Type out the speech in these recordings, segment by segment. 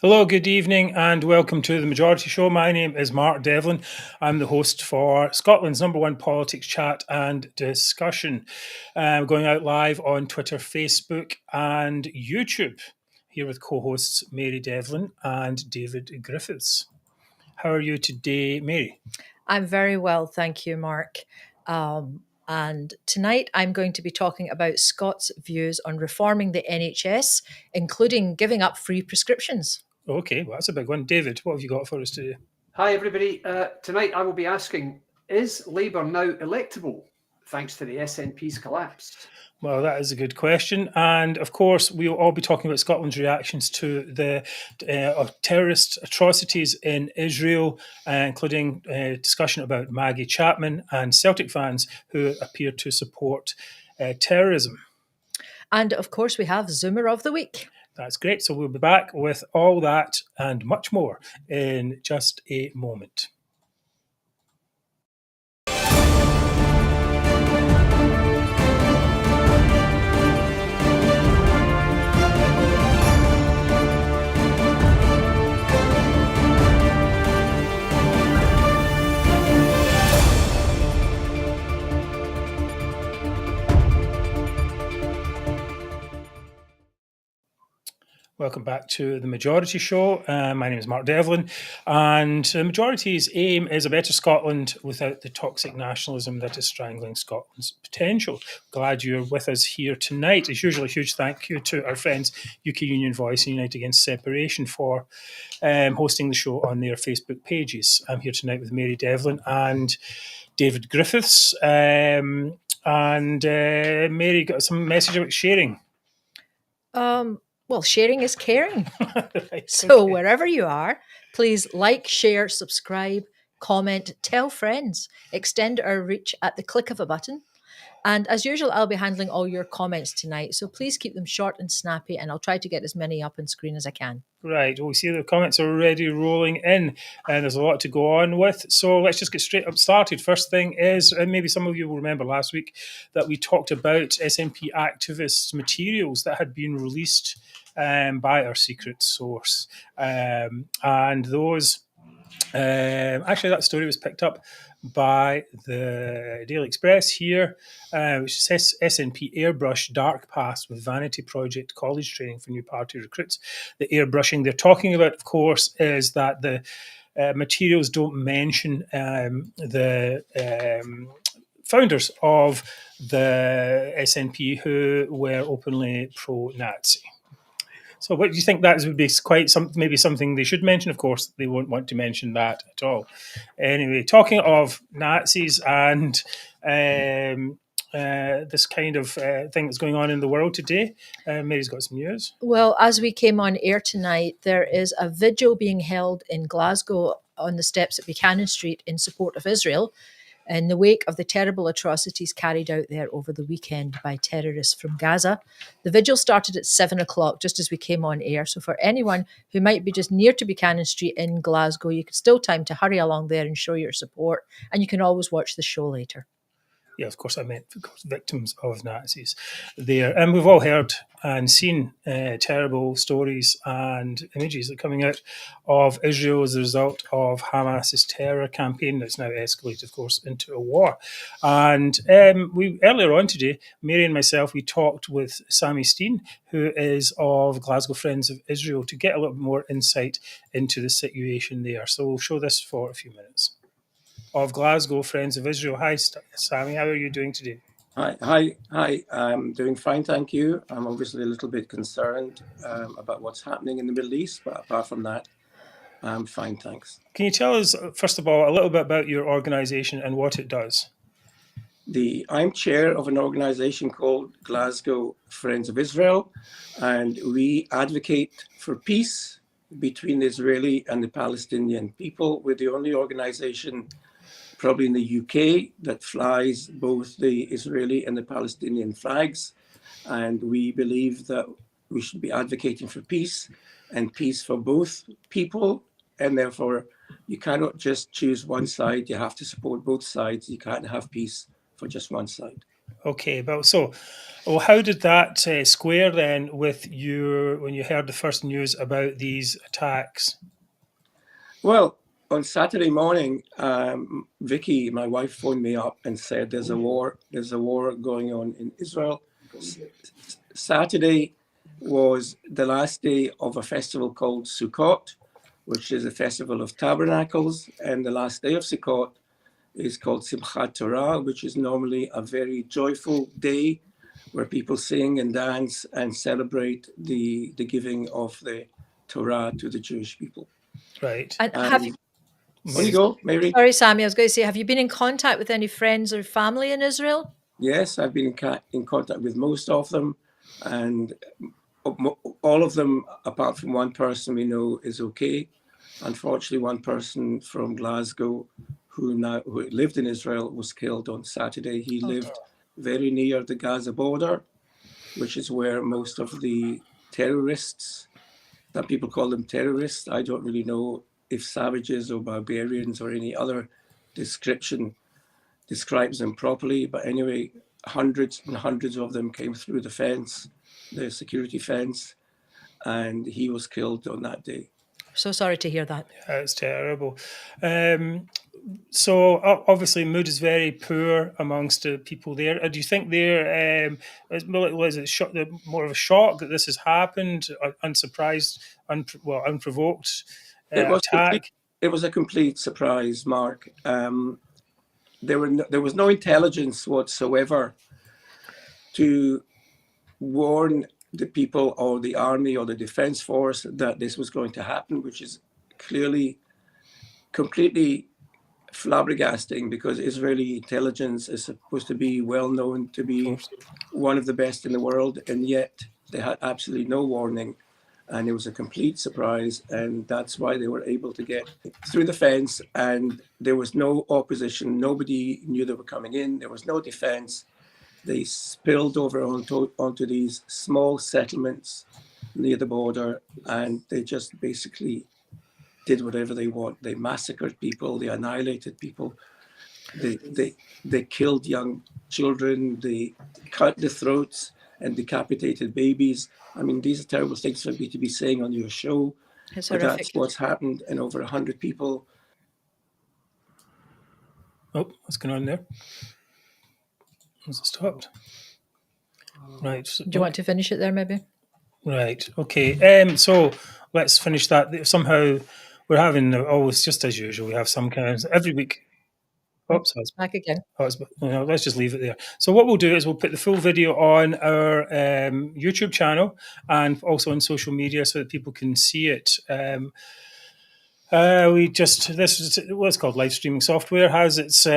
Hello, good evening, and welcome to the Majority Show. My name is Mark Devlin. I'm the host for Scotland's #1 politics chat and discussion. Going out live on Twitter, Facebook, and YouTube. Here with co-hosts Mary Devlin and David Griffiths. How are you today, Mary? I'm very well, thank you, Mark. And tonight I'm going to be talking about Scott's views on reforming the NHS, including giving up free prescriptions. Okay, well, that's a big one. David, what have you got for us today? Hi, everybody. Tonight I will be asking, is Labour now electable thanks to the SNP's collapse? Well, that is a good question. And of course, we will all be talking about Scotland's reactions to the terrorist atrocities in Israel, including discussion about Maggie Chapman and Celtic fans who appear to support terrorism. And of course, we have Zoomer of the Week. That's great. So we'll be back with all that and much more in just a moment. Welcome back to the Majority Show. My name is Mark Devlin, and the Majority's aim is a better Scotland without the toxic nationalism that is strangling Scotland's potential. Glad you're with us here tonight. As usual, a huge thank you to our friends UK Union Voice and Unite Against Separation for hosting the show on their Facebook pages. I'm here tonight with Mary Devlin and David Griffiths. And Mary got some message about sharing. Well, sharing is caring. Right, So okay. wherever you are, please like, share, subscribe, comment, tell friends, extend our reach at the click of a button. And as usual, I'll be handling all your comments tonight. So please keep them short and snappy, and I'll try to get as many up on screen as I can. Right. Well, we see the comments are already rolling in, and there's a lot to go on with. So let's just get straight up started. First thing is, and maybe some of you will remember last week that we talked about SNP activists' materials that had been released by our secret source. And those, actually, that story was picked up by the Daily Express here, which says SNP airbrush dark past with vanity project college training for new party recruits. The airbrushing they're talking about, of course, is that the materials don't mention the founders of the SNP who were openly pro-Nazi. So, what do you think that would be quite maybe something they should mention? Of course, they won't want to mention that at all. Anyway, talking of Nazis and this kind of thing that's going on in the world today, Mary's got some news. Well, as we came on air tonight, there is a vigil being held in Glasgow on the steps at Buchanan Street in support of Israel in the wake of the terrible atrocities carried out there over the weekend by terrorists from Gaza. The vigil started at 7 o'clock, just as we came on air. So for anyone who might be just near to Buchanan Street in Glasgow, you can still time to hurry along there and show your support. And you can always watch the show later. Yeah, of course, I meant victims of Nazis there. And we've all heard and seen terrible stories and images that are coming out of Israel as a result of Hamas's terror campaign that's now escalated, of course, into a war. And we earlier on today, Mary and myself, we talked with Sammy Stein, who is of Glasgow Friends of Israel, to get a little more insight into the situation there. So we'll show this for a few minutes. Of Glasgow Friends of Israel. Hi, Sammy. How are you doing today? Hi. I'm doing fine, thank you. I'm obviously a little bit concerned about what's happening in the Middle East, but apart from that, I'm fine, thanks. Can you tell us, first of all, a little bit about your organisation and what it does? I'm chair of an organisation called Glasgow Friends of Israel, and we advocate for peace between the Israeli and the Palestinian people. We're the only organisation probably in the UK that flies both the Israeli and the Palestinian flags. And we believe that we should be advocating for peace and peace for both people. And therefore, you cannot just choose one side. You have to support both sides. You can't have peace for just one side. Okay, well, how did that square then with you when you heard the first news about these attacks? Well, on Saturday morning, Vicky, my wife, phoned me up and said there's a war going on in Israel. Saturday was the last day of a festival called Sukkot, which is a festival of tabernacles, and the last day of Sukkot is called Simchat Torah, which is normally a very joyful day where people sing and dance and celebrate the giving of the Torah to the Jewish people. Right. And have you, On you go, Mary. sorry, Sammy, I was going to say, have you been in contact with any friends or family in Israel? Yes, I've been in contact with most of them, and all of them, apart from one person we know, is okay. Unfortunately, one person from Glasgow who lived in Israel was killed on Saturday. He lived very near the Gaza border, which is where most of the terrorists, some people call them terrorists. I don't really know if savages or barbarians or any other description describes them properly. But anyway, hundreds and hundreds of them came through the fence, the security fence, and he was killed on that day. So sorry to hear that. That's terrible. So obviously, mood is very poor amongst the people there. Do you think they're was it more of a shock that this has happened, unsurprised, unprovoked attack? It was a complete surprise, Mark. There was no intelligence whatsoever to warn the people or the army or the defense force that this was going to happen, which is clearly completely flabbergasting, because Israeli intelligence is supposed to be well known to be one of the best in the world, and yet they had absolutely no warning, and it was a complete surprise, and that's why they were able to get through the fence, and there was no opposition. Nobody knew they were coming in. There was no defense. They spilled over onto these small settlements near the border, and they just basically did whatever they want. They massacred people. They annihilated people. They killed young children. They cut the throats and decapitated babies. I mean, these are terrible things for me to be saying on your show, but that's what's happened, and over 100 people. Oh, what's going on there? Has it stopped? Right. So, Do you want to finish it there, maybe? Right. Okay. So let's finish that. Somehow we're having always, just as usual, we have some kind of every week. Oops, it's back again. Let's just leave it there. So what we'll do is we'll put the full video on our YouTube channel and also on social media so that people can see it. This is what's called live streaming software has its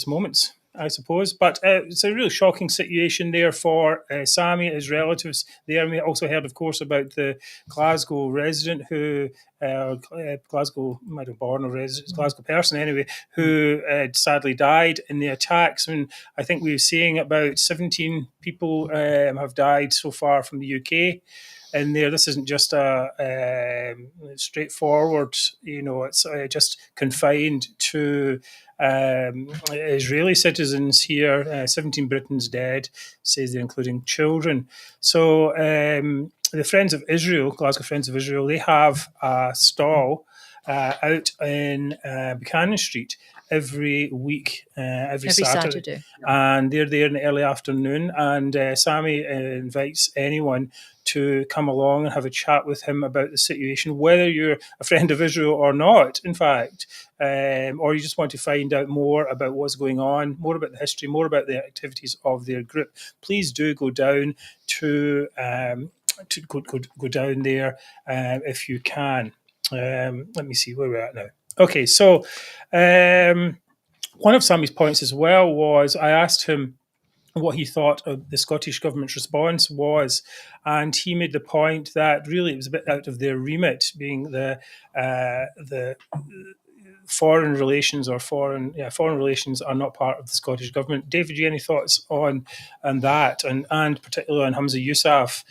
moments, I suppose, but it's a really shocking situation there for Sammy, his relatives there. We also heard, of course, about the Glasgow resident who, Glasgow, might have born or resident, Glasgow person anyway, who sadly died in the attacks. And I think we were seeing about 17 people have died so far from the UK. In there, this isn't just a straightforward, it's just confined to Israeli citizens here. 17 Britons dead, says they're including children. So the Friends of Israel, Glasgow Friends of Israel, they have a stall out in Buchanan Street every week, every Saturday. And they're there in the early afternoon, and Sammy invites anyone to come along and have a chat with him about the situation, whether you're a friend of Israel or not, in fact, or you just want to find out more about what's going on, more about the history, more about the activities of their group. Please do go down to go down there if you can. Let me see where we're at now. Okay, so one of Sammy's points as well was I asked him what he thought of the Scottish Government's response was, and he made the point that really it was a bit out of their remit, being the foreign relations are not part of the Scottish Government. David, do you have any thoughts on that, and particularly on Humza Yousaf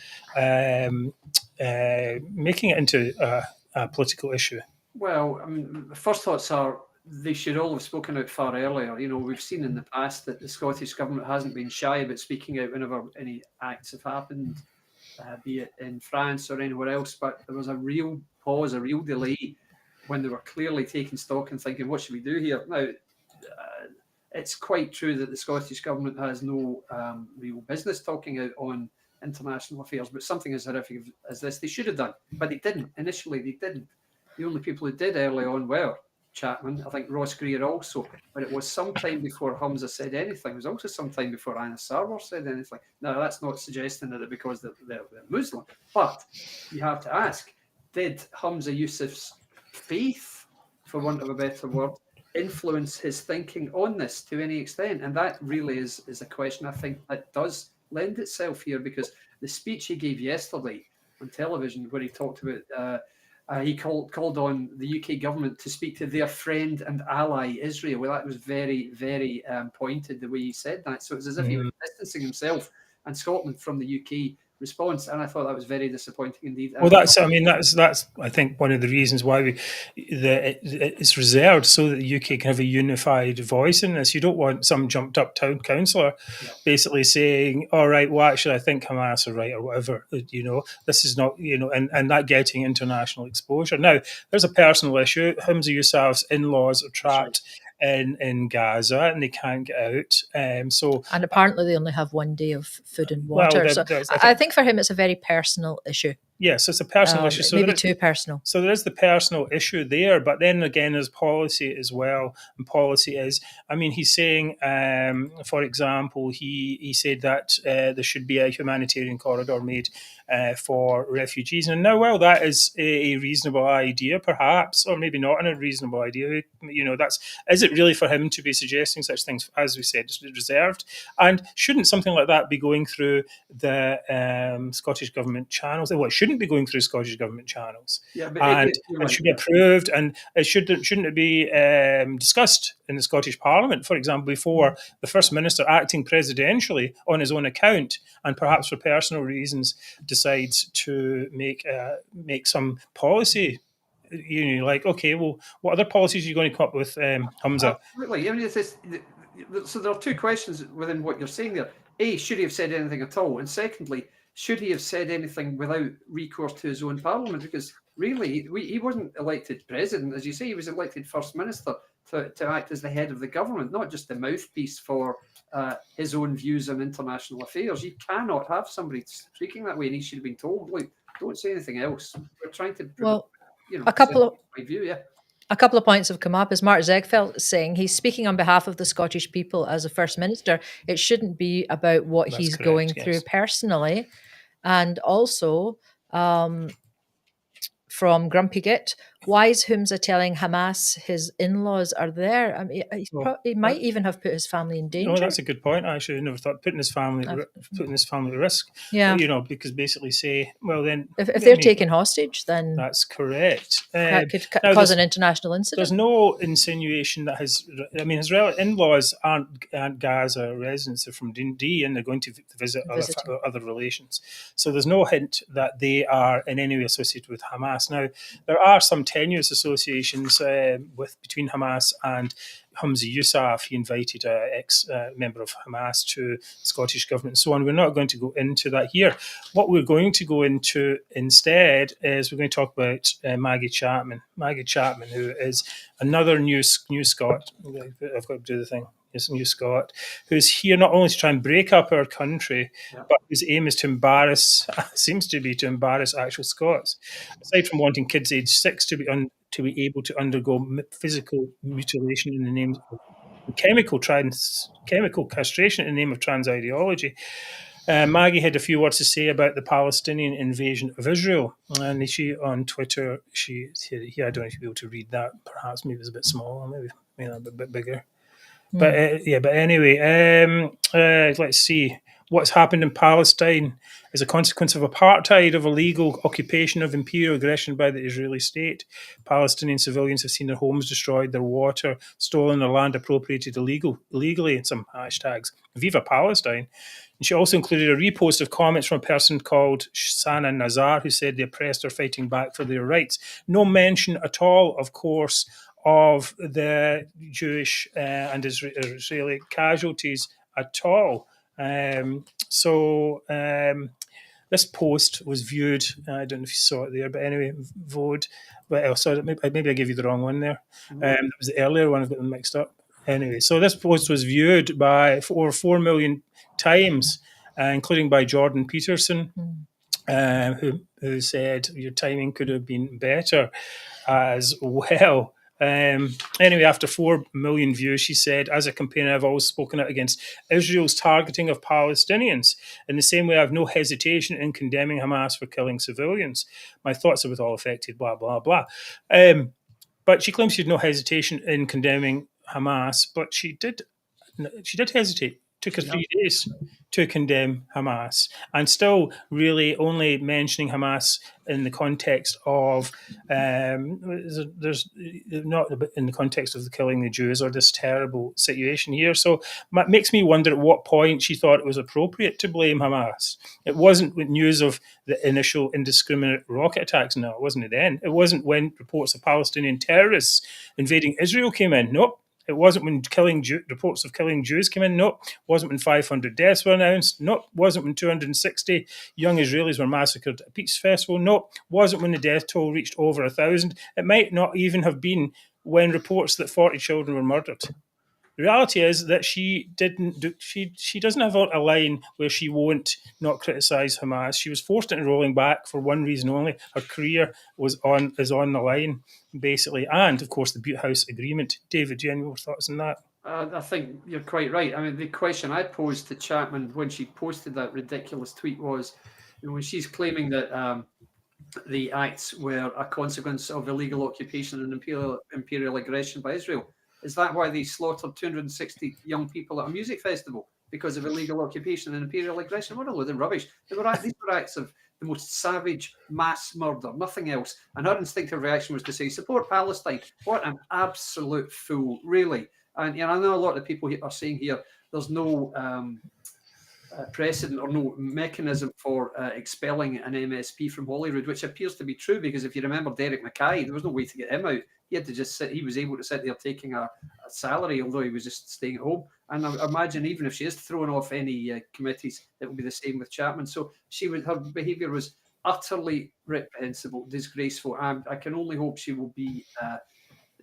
making it into a political issue? Well, I mean, the first thoughts are they should all have spoken out far earlier. You know, we've seen in the past that the Scottish Government hasn't been shy about speaking out whenever any acts have happened, be it in France or anywhere else. But there was a real pause, a real delay when they were clearly taking stock and thinking, what should we do here? Now, it's quite true that the Scottish Government has no real business talking out on international affairs, but something as horrific as this, they should have done. But they didn't. Initially, they didn't. The only people who did early on were Chapman, I think Ross Greer also, but it was some time before Humza said anything. It was also some time before Anna Sarwar said anything. Now, that's not suggesting that because they're Muslim, but you have to ask, did Humza Yousaf's faith, for want of a better word, influence his thinking on this to any extent? And that really is a question I think that does lend itself here, because the speech he gave yesterday on television, where he talked about he called on the UK government to speak to their friend and ally Israel. Well, that was very, very pointed the way he said that. So it was as if he was distancing himself and Scotland from the UK response, and I thought that was very disappointing indeed. Well, that's I think one of the reasons why it's reserved, so that the UK can have a unified voice in this. You don't want some jumped up town councillor basically saying, all right, well, actually I think Hamas are right, or whatever, you know, this is not, you know, and that getting international exposure. Now, there's a personal issue. Humza Yousaf's in-laws are trapped in Gaza and they can't get out. And apparently they only have 1 day of food and water. I think for him it's a very personal issue. Yes, it's a personal issue. So maybe too personal. So there is the personal issue there, but then again, there's policy as well. And policy is, I mean, he's saying, for example, he said that there should be a humanitarian corridor made for refugees. And now, well, that is a reasonable idea, perhaps, or maybe not a reasonable idea. You know, is it really for him to be suggesting such things? As we said, it's reserved. And shouldn't something like that be going through the Scottish Government channels? Well, it shouldn't be going through Scottish Government channels. Yeah, but and it should be approved, and it shouldn't it be discussed in the Scottish Parliament, for example, before the First Minister, acting presidentially on his own account, and perhaps for personal reasons, decides to make some policy. You know, like, okay, well, what other policies are you going to come up with, Humza? Absolutely. I mean, so there are two questions within what you're saying there. A, should he have said anything at all? And secondly, should he have said anything without recourse to his own parliament? Because really, he wasn't elected president. As you say, he was elected First Minister to act as the head of the government, not just the mouthpiece for his own views on international affairs. You cannot have somebody speaking that way, and he should have been told, look, don't say anything else. We're trying to, a couple of my view, yeah. A couple of points have come up. As Mark Zegfeld is saying, he's speaking on behalf of the Scottish people as a First Minister. It shouldn't be about what he's going through personally. And also, from Grumpy Git, why is Humza telling Hamas his in-laws are there? I mean, he might even have put his family in danger. Oh, that's a good point. Actually, I never thought putting his family at risk. Yeah, you know, because basically say, well, then if they're taken hostage, then that's correct. That could cause an international incident. There's no insinuation that his in-laws aren't Gaza residents. They're from Dundee, and they're going to visit other relations. So there's no hint that they are in any way associated with Hamas. Now, there are some tenuous associations between Hamas and Humza Yousaf. He invited an ex-member of Hamas to the Scottish Government and so on. We're not going to go into that here. What we're going to go into instead is we're going to talk about Maggie Chapman. Maggie Chapman, who is another new Scot. I've got to do the thing. Yes, new Scot, who's here not only to try and break up our country, but whose aim is seems to be to embarrass actual Scots. Aside from wanting kids aged 6 to be able to undergo physical mutilation in the name of chemical castration in the name of trans ideology, Maggie had a few words to say about the Palestinian invasion of Israel, and she on Twitter, I don't know if you'll be able to read that. Perhaps maybe it's a bit small, maybe a bit bigger. But anyway, let's see. What's happened in Palestine is a consequence of apartheid, of illegal occupation, of imperial aggression by the Israeli state. Palestinian civilians have seen their homes destroyed, their water stolen, their land appropriated illegally, and some hashtags. Viva Palestine. And she also included a repost of comments from a person called Sana Nazar, who said the oppressed are fighting back for their rights. No mention at all, of course, of the Jewish and Israeli casualties at all. This post was viewed. I don't know if you saw it there, but anyway, voted. But sorry, maybe I gave you the wrong one there. It was the earlier one. I've got them mixed up. Anyway, so this post was viewed by over 4 million times, including by Jordan Peterson, who said your timing could have been better as well. Anyway, after 4 million views, she said, as a campaigner, I've always spoken out against Israel's targeting of Palestinians. In the same way, I have no hesitation in condemning Hamas for killing civilians. My thoughts are with all affected, blah, blah, blah. But she claims she had no hesitation in condemning Hamas, but she did hesitate. Took her 3 days to condemn Hamas, and still really only mentioning Hamas in the context of there's not in the context of the killing the Jews or this terrible situation here. So it makes me wonder at what point she thought it was appropriate to blame Hamas. It wasn't with news of the initial indiscriminate rocket attacks. No, it wasn't then. It wasn't when reports of Palestinian terrorists invading Israel came in. Nope. It wasn't when reports of killing Jews came in. Nope. It wasn't when 500 deaths were announced. Nope. It wasn't when 260 young Israelis were massacred at a peace festival. Nope. It wasn't when the death toll reached over 1,000. It might not even have been when reports that 40 children were murdered. The reality is that she doesn't have a line where she won't not criticise Hamas. She was forced into rolling back for one reason only. Her career is on the line, basically. And, of course, the Butte House Agreement. David, do you have any more thoughts on that? I think you're quite right. I mean, the question I posed to Chapman when she posted that ridiculous tweet was, when she's claiming that the acts were a consequence of illegal occupation and imperial aggression by Israel. Is that why they slaughtered 260 young people at a music festival? Because of illegal occupation and imperial aggression? What a load of rubbish. These were acts of the most savage mass murder, nothing else. And her instinctive reaction was to say, support Palestine. What an absolute fool, really. And I know a lot of people are saying here there's no precedent or no mechanism for expelling an MSP from Holyrood, which appears to be true, because if you remember Derek Mackay, there was no way to get him out. He had to just sit. He was able to sit there taking a salary, although he was just staying at home. And I imagine even if she is throwing off any committees, it will be the same with Chapman. So her behaviour was utterly reprehensible, disgraceful. I can only hope she will be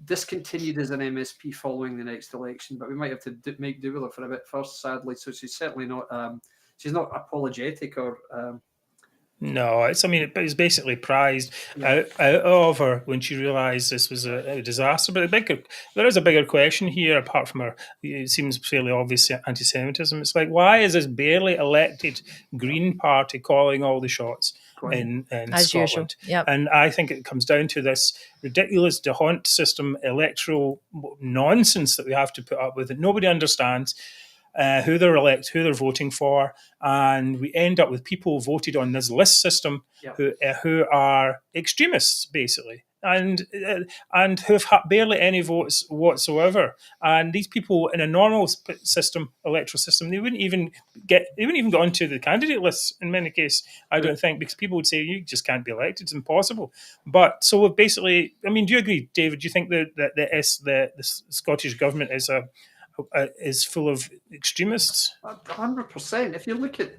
discontinued as an MSP following the next election. But we might have to make do with her for a bit first, sadly. So she's certainly not. She's not apologetic or. No, it was basically prized out of her when she realised this was a disaster. But there is a bigger question here, apart from her, it seems fairly obvious anti-Semitism. It's like, why is this barely elected Green Party calling all the shots in Scotland? Yep. And I think it comes down to this ridiculous D'Hondt system, electoral nonsense that we have to put up with that nobody understands. Who they're voting for, and we end up with people voted on this list system who are extremists, basically, and who have barely any votes whatsoever. And these people in a normal electoral system, they wouldn't even get onto the candidate lists in many cases. I don't think, because people would say you just can't be elected; it's impossible. But so basically, I mean, do you agree, David? Do you think that the Scottish government is full of extremists? 100%. If you look at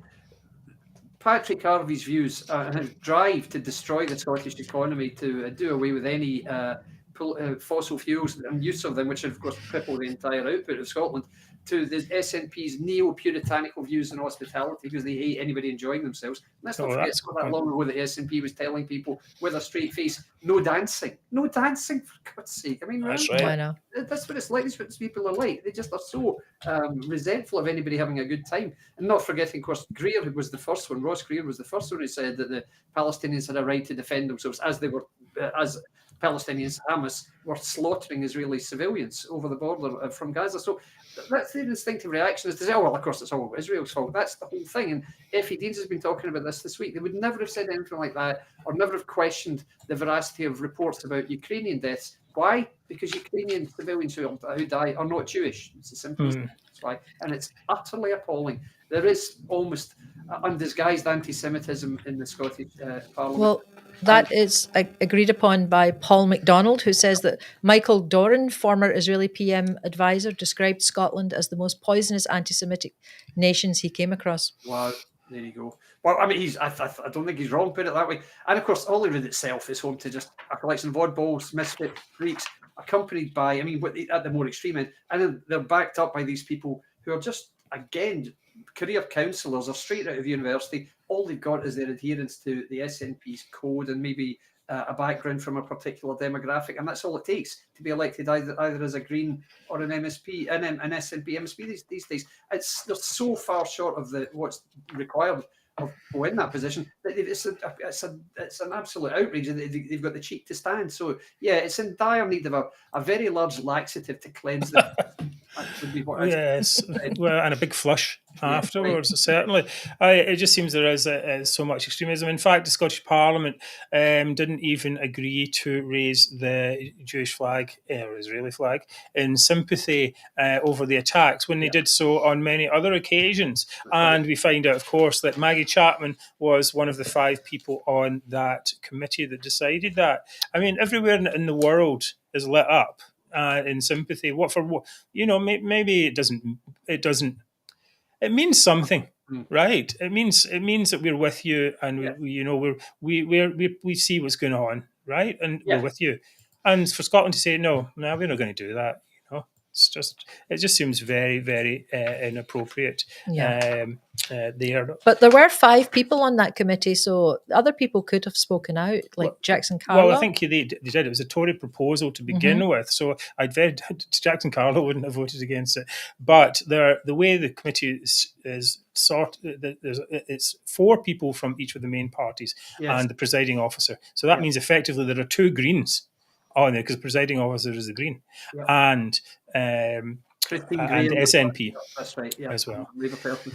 Patrick Harvey's views and his drive to destroy the Scottish economy, to do away with any fossil fuels and use of them, which of course cripple the entire output of Scotland, to the SNP's neo-puritanical views on hospitality, because they hate anybody enjoying themselves. And let's not forget, it's not that long ago that the SNP was telling people with a straight face, no dancing. No dancing, for God's sake. I mean, that's right. I know. That's what it's like. That's what people are like. They just are so resentful of anybody having a good time. And not forgetting, of course, Greer was the first one. Ross Greer was the first one who said that the Palestinians had a right to defend themselves as Palestinians, Hamas, were slaughtering Israeli civilians over the border from Gaza. So that's their instinctive reaction, is to say, oh, well, of course, it's all Israel's fault. That's the whole thing. And Effie Deans has been talking about this week. They would never have said anything like that, or never have questioned the veracity of reports about Ukrainian deaths. Why? Because Ukrainian civilians who die are not Jewish. It's as simple as that. That's why. And it's utterly appalling. There is almost undisguised anti-Semitism in the Scottish Parliament. Well, That is agreed upon by Paul MacDonald, who says that Michael Doran, former Israeli PM advisor, described Scotland as the most poisonous anti-Semitic nations he came across. Wow, there you go. Well, I mean, I don't think he's wrong, put it that way. And of course, Holyrood itself is home to just a collection of oddballs, misfit freaks, accompanied by, I mean, at the more extreme end, and then they're backed up by these people who are just, again, career counsellors or straight out of university. All they've got is their adherence to the SNP's code and maybe a background from a particular demographic, and that's all it takes to be elected either as a Green or an MSP, an SNP MSP these days. They're so far short of what's required of people in that position that it's an absolute outrage. They've got the cheek to stand. So yeah, it's in dire need of a very large laxative to cleanse them. Yes, well, and a big flush afterwards, right. Certainly. It just seems there is so much extremism. In fact, the Scottish Parliament didn't even agree to raise the Jewish flag, or Israeli flag, in sympathy over the attacks when they did so on many other occasions. And we find out, of course, that Maggie Chapman was one of the 5 people on that committee that decided that. I mean, everywhere in the world is lit up in sympathy. Maybe it doesn't. It means something, right? It means that we're with you, and we see what's going on, right? And we're with you. And for Scotland to say no, we're not going to do that. It just seems very, very inappropriate. There. But there were 5 people on that committee, so other people could have spoken out, like Jackson Carlo. Well, I think they did. It was a Tory proposal to begin with, so Jackson Carlo wouldn't have voted against it. But the way the committee is sorted, it's 4 people from each of the main parties and the presiding officer. So that means effectively there are 2 Greens on there because the presiding officer is a Green, and SNP. That's right, as well.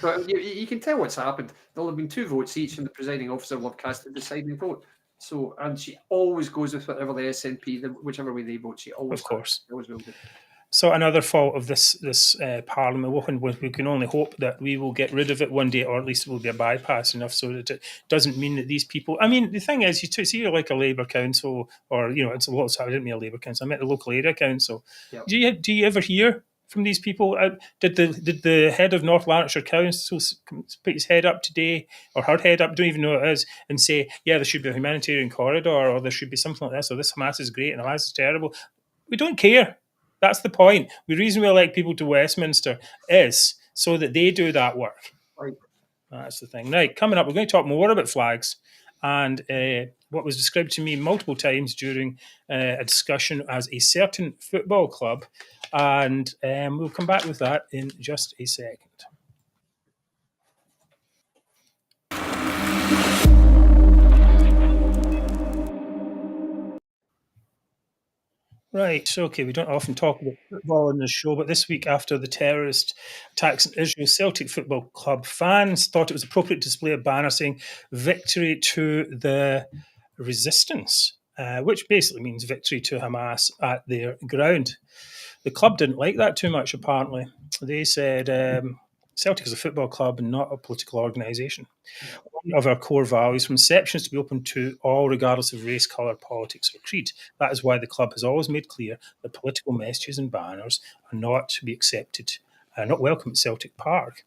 So you can tell what's happened. There'll have been 2 votes each, and the presiding officer will have cast the deciding vote. So, and she always goes with whatever the SNP, whichever way they vote, she always, of course, always will do. So another fault of this Parliament, we can only hope that we will get rid of it one day, or at least it will be a bypass enough so that it doesn't mean that these people. I mean, the thing is, you see, you're like a Labour council, or it's a lot. I didn't mean a Labour council. I meant the local area council. Yep. Do you ever hear from these people? Did the head of North Lanarkshire Council put his head up today, or her head up? Don't even know what it is, and say, yeah, there should be a humanitarian corridor, or there should be something like this, or this Hamas is great and Hamas is terrible. We don't care. That's the point. The reason we elect people to Westminster is so that they do that work. Right. That's the thing. Right, coming up, we're going to talk more about flags and what was described to me multiple times during a discussion as a certain football club. And we'll come back with that in just a second. Right, okay, we don't often talk about football on this show, but this week after the terrorist attacks in Israel, Celtic Football Club fans thought it was appropriate to display a banner saying victory to the resistance, which basically means victory to Hamas at their ground. The club didn't like that too much, apparently. They said Celtic is a football club and not a political organisation. One of our core values from inception is to be open to all, regardless of race, colour, politics or creed. That is why the club has always made clear that political messages and banners are not to be accepted, not welcome at Celtic Park.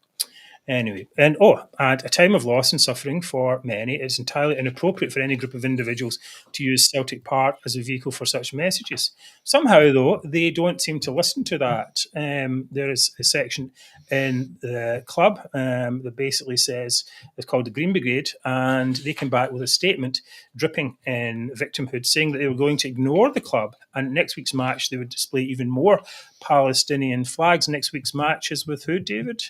Anyway, and at a time of loss and suffering for many, it's entirely inappropriate for any group of individuals to use Celtic Park as a vehicle for such messages. Somehow, though, they don't seem to listen to that. There is a section in the club that basically says, it's called the Green Brigade, and they came back with a statement dripping in victimhood, saying that they were going to ignore the club, and next week's match they would display even more Palestinian flags. Next week's match is with who, David?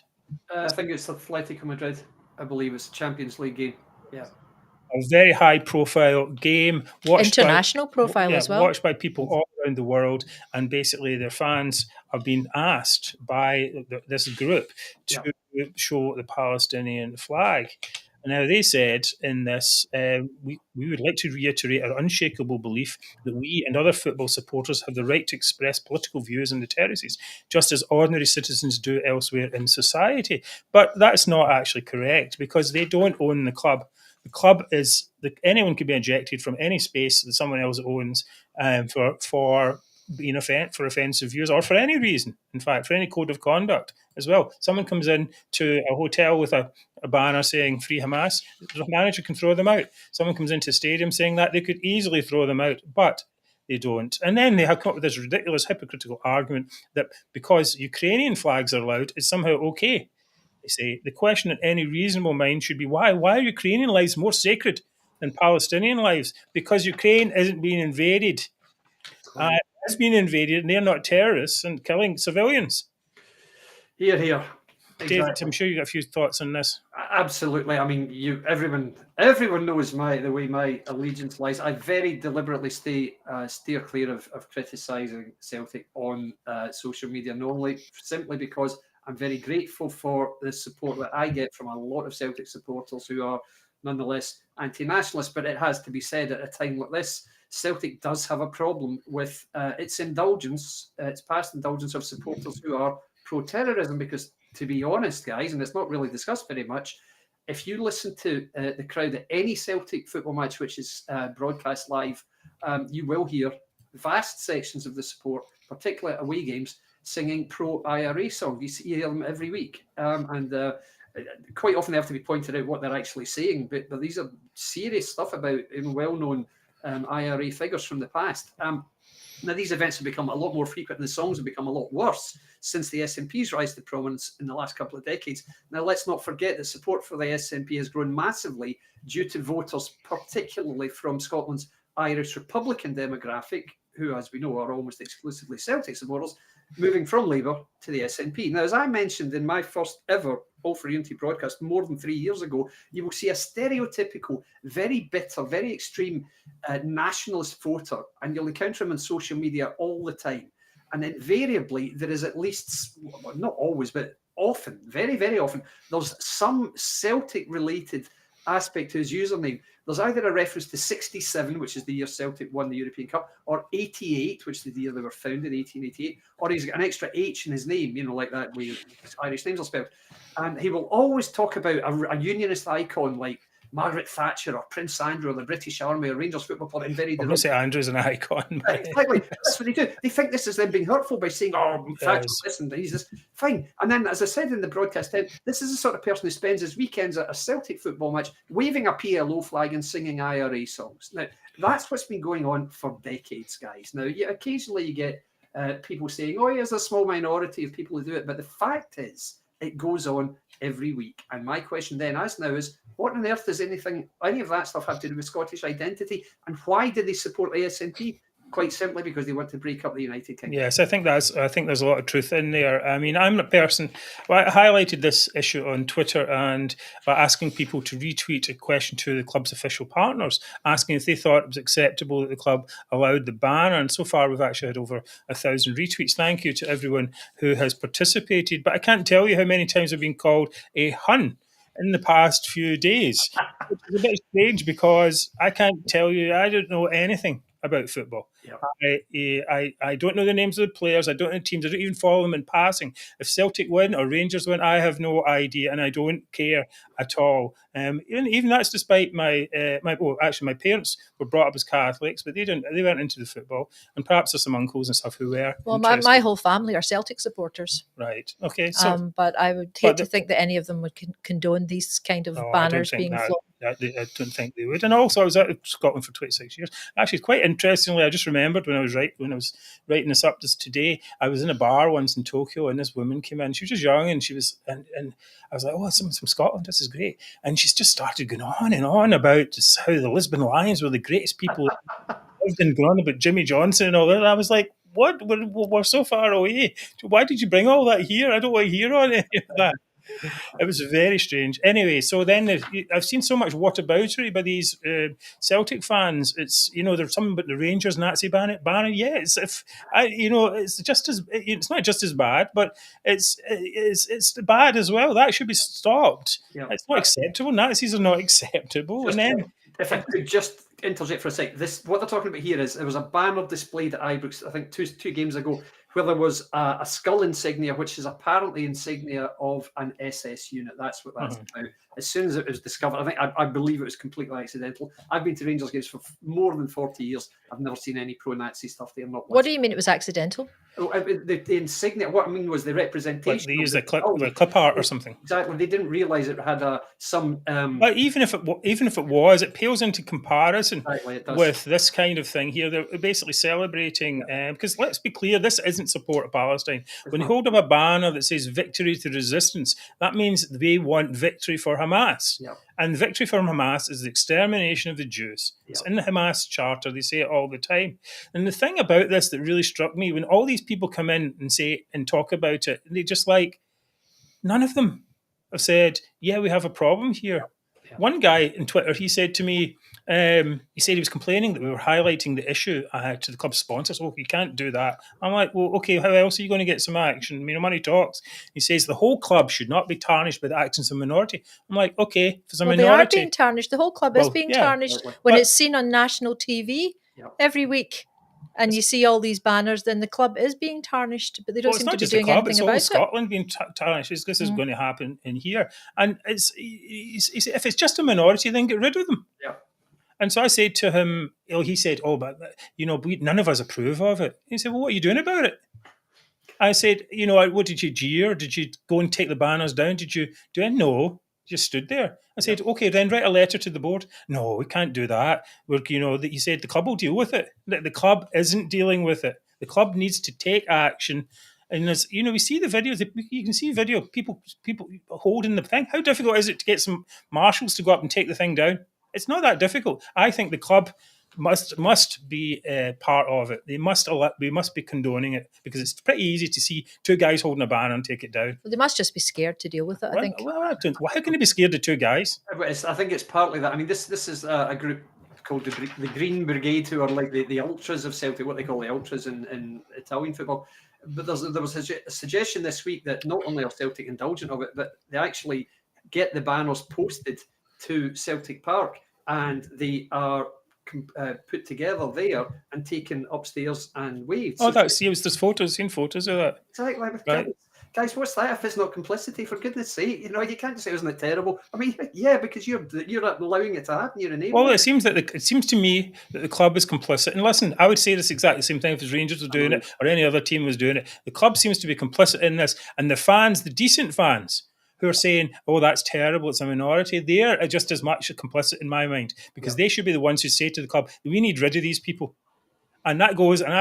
I think it's Atletico Madrid. I believe it's a Champions League game. Yeah. A very high-profile game. International profile as well. Watched by people all around the world, and basically their fans have been asked by this group to show the Palestinian flag. Now, they said in this, we would like to reiterate our unshakable belief that we and other football supporters have the right to express political views in the terraces, just as ordinary citizens do elsewhere in society. But that's not actually correct, because they don't own the club. The club is anyone can be ejected from any space that someone else owns for being for offensive views or for any reason. In fact, for any code of conduct as well. Someone comes in to a hotel with a banner saying "Free Hamas," the manager can throw them out. Someone comes into a stadium saying that, they could easily throw them out, but they don't. And then they have come up with this ridiculous hypocritical argument that because Ukrainian flags are allowed, it's somehow okay. They say the question in any reasonable mind should be why? Why are Ukrainian lives more sacred than Palestinian lives? Because Ukraine isn't being invaded. It's been invaded, and they're not terrorists and killing civilians. Here, here. David, Exactly. I'm sure you got a few thoughts on this. Absolutely. I mean, everyone knows the way my allegiance lies. I very deliberately steer clear of criticising Celtic on social media, normally simply because I'm very grateful for the support that I get from a lot of Celtic supporters who are nonetheless anti-nationalist. But it has to be said at a time like this, Celtic does have a problem with its past indulgence of supporters who are pro-terrorism, because to be honest, guys, and it's not really discussed very much, if you listen to the crowd at any Celtic football match which is broadcast live, you will hear vast sections of the support, particularly at away games, singing pro-IRA songs. You hear them every week. And quite often they have to be pointed out what they're actually saying, but these are serious stuff about well-known IRA figures from the past. Now, these events have become a lot more frequent and the songs have become a lot worse since the SNP's rise to prominence in the last couple of decades. Now, let's not forget that support for the SNP has grown massively due to voters, particularly from Scotland's Irish Republican demographic, who, as we know, are almost exclusively Celtic supporters, moving from Labour to the SNP. Now, as I mentioned in my first ever All for Unity broadcast more than 3 years ago, you will see a stereotypical, very bitter, very extreme nationalist voter, and you'll encounter him on social media all the time. And invariably, there is at least, well, not always, but often, very, very often, there's some Celtic-related aspect to his username. There's either a reference to 67, which is the year Celtic won the European Cup, or 88, which is the year they were founded, 1888, or he's got an extra H in his name, like that way Irish names are spelled. And he will always talk about a unionist icon like Margaret Thatcher or Prince Andrew or the British Army or Rangers football club. I'm going to say Andrew's an icon. Exactly. That's what they do. They think this is them being hurtful by saying, Thatcher, listen, he's this. Fine. And then, as I said in the broadcast, this is the sort of person who spends his weekends at a Celtic football match waving a PLO flag and singing IRA songs. Now, that's what's been going on for decades, guys. Now, occasionally you get people saying, here's a small minority of people who do it. But the fact is, it goes on every week. And my question then, as now, is what on earth does any of that stuff have to do with Scottish identity? And why did they support the SNP? Quite simply because they want to break up the United Kingdom. Yes, I think there's a lot of truth in there. I mean, I'm a person. Well, I highlighted this issue on Twitter and by asking people to retweet a question to the club's official partners, asking if they thought it was acceptable that the club allowed the banner. And so far, we've actually had over 1,000 retweets. Thank you to everyone who has participated. But I can't tell you how many times I've been called a Hun in the past few days. It's a bit strange because I can't tell you. I don't know anything about football. Yep. I don't know the names of the players. I don't know the teams. I don't even follow them in passing. If Celtic win or Rangers win, I have no idea, and I don't care at all. Even that's despite my parents were brought up as Catholics, but they weren't into the football, and perhaps there's some uncles and stuff who were. Well, my whole family are Celtic supporters. Right. Okay. So, but I would hate to think that any of them would condone these kind of banners being flown. I don't think they would. And also, I was out of Scotland for 26 years. Actually, quite interestingly, I just remembered when I was writing this up just today, I was in a bar once in Tokyo, and this woman came in. She was just young, and and I was like, someone's from Scotland. This is great. And she's just started going on and on about just how the Lisbon Lions were the greatest people lived and gone about Jimmy Johnson and all that. And I was like, what? We're so far away. Why did you bring all that here? I don't want to hear on any of that. It was very strange. Anyway, so then I've seen so much whataboutery by these Celtic fans. It's there's something about the Rangers Nazi banner. Yeah, it's just as it's not just as bad, but it's bad as well. That should be stopped. Yeah. It's not acceptable. Nazis are not acceptable. If I could just interject for a sec, what they're talking about here is there was a banner displayed at Ibrox, I think two games ago, where there was a skull insignia, which is apparently insignia of an SS unit. That's what that's about. As soon as it was discovered, I believe it was completely accidental. I've been to Rangers games for more than 40 years. I've never seen any pro-Nazi stuff there. Not What do you mean it was accidental? The insignia. What I mean was the representation. Like they used the clip art or something. Exactly. They didn't realise it had some. But even if it was, it pales into comparison Exactly, it does. with this kind of thing here. They're basically celebrating because let's be clear, this isn't support of Palestine. When you hold up a banner that says "Victory to Resistance," that means they want victory for Hamas. Yeah. And victory for Hamas is the extermination of the Jews. It's in the Hamas charter. They say it all the time. And the thing about this that really struck me, when all these people come in and say and talk about it, they just none of them have said, yeah, we have a problem here. Yeah. One guy on Twitter, he said to me, he said he was complaining that we were highlighting the issue to the club sponsors. Oh, you can't do that. I'm like, well, okay, how else are you going to get some action? I mean, money talks. He says the whole club should not be tarnished by the actions of a minority. I'm like, okay, if it's a minority. They are being tarnished. The whole club is being tarnished when it's seen on national TV every week. And you see all these banners, then the club is being tarnished, but they don't seem to be doing anything about it. It's all Scotland being tarnished. This is going to happen in here. And if it's just a minority, then get rid of them. Yeah. And so I said to him, he said, oh, but, none of us approve of it. He said, well, what are you doing about it? I said, what did you jeer? Did you go and take the banners down? Did you do it? No. Just stood there. I said, okay, then write a letter to the board. No, we can't do that. You said the club will deal with it. The club isn't dealing with it. The club needs to take action. And as we see the videos. You can see video people holding the thing. How difficult is it to get some marshals to go up and take the thing down? It's not that difficult. I think the club must be part of it. We must be condoning it because it's pretty easy to see two guys holding a banner and take it down. Well, they must just be scared to deal with it. I think. How can they be scared of two guys? I think it's partly that. I mean, this is a group called the Green Brigade, who are like the ultras of Celtic, what they call the ultras in Italian football. But there was a suggestion this week that not only are Celtic indulgent of it, but they actually get the banners posted to Celtic Park, and they are put together there and taken upstairs and waved. There's photos, seen photos of that. Exactly. Right. Guys, what's that if it's not complicity? For goodness sake, you can't just say, isn't it terrible? I mean, yeah, because you're allowing it to happen. You're enabling. Well, it seems to me that the club is complicit. And listen, I would say this exactly the same thing if Rangers were doing it or any other team was doing it. The club seems to be complicit in this, and the fans, the decent fans, who are saying, oh, that's terrible, it's a minority, they're just as much complicit in my mind, because they should be the ones who say to the club, we need rid of these people. And I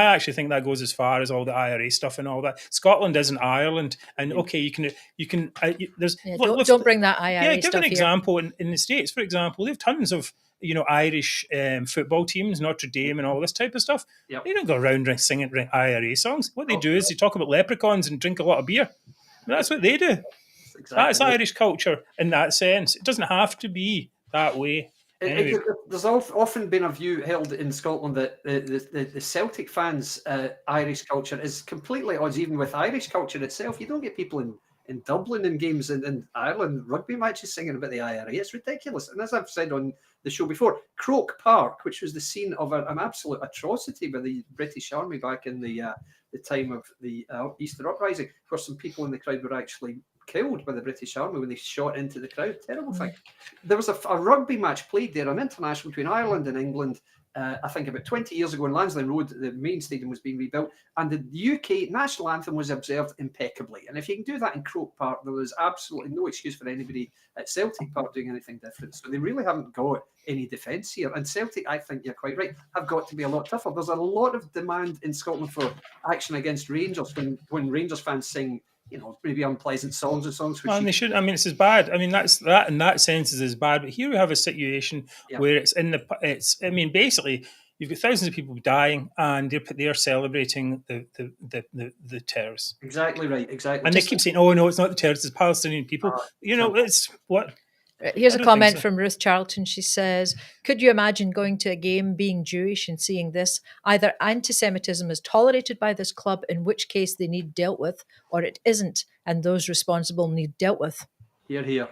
actually think that goes as far as all the IRA stuff and all that. Scotland isn't Ireland, and okay, don't bring that IRA stuff. Give an example in the States, for example, they have tons of Irish football teams, Notre Dame, and all this type of stuff. Yep. They don't go around singing IRA songs. What they do is they talk about leprechauns and drink a lot of beer. That's what they do. Exactly. That's Irish culture in that sense. It doesn't have to be that way. Anyway. There's often been a view held in Scotland that the Celtic fans' Irish culture is completely at odds even with Irish culture itself. You don't get people in Dublin in games in Ireland, rugby matches singing about the IRA. It's ridiculous. And as I've said on the show before, Croke Park, which was the scene of an absolute atrocity by the British Army back in the time of the Easter Uprising, where some people in the crowd were actually killed by the British Army when they shot into the crowd. Terrible thing. There was a rugby match played there, an international between Ireland and England, I think about 20 years ago in Lansdowne Road. The main stadium was being rebuilt, and the UK national anthem was observed impeccably. And if you can do that in Croke Park, there was absolutely no excuse for anybody at Celtic Park doing anything different. So they really haven't got any defence here. And Celtic, I think you're quite right, have got to be a lot tougher. There's a lot of demand in Scotland for action against Rangers when Rangers fans sing maybe unpleasant songs or songs. And they should. I mean, it's as bad. I mean, that in that sense is as bad. But here we have a situation where basically you've got thousands of people dying, and they're celebrating the terrorists. Exactly right. Exactly. And they keep saying, "Oh no, it's not the terrorists; it's Palestinian people." It's what. Here's a comment from Ruth Charlton. She says, could you imagine going to a game being Jewish and seeing this? Either anti-Semitism is tolerated by this club, in which case they need dealt with, or it isn't, and those responsible need dealt with. Here.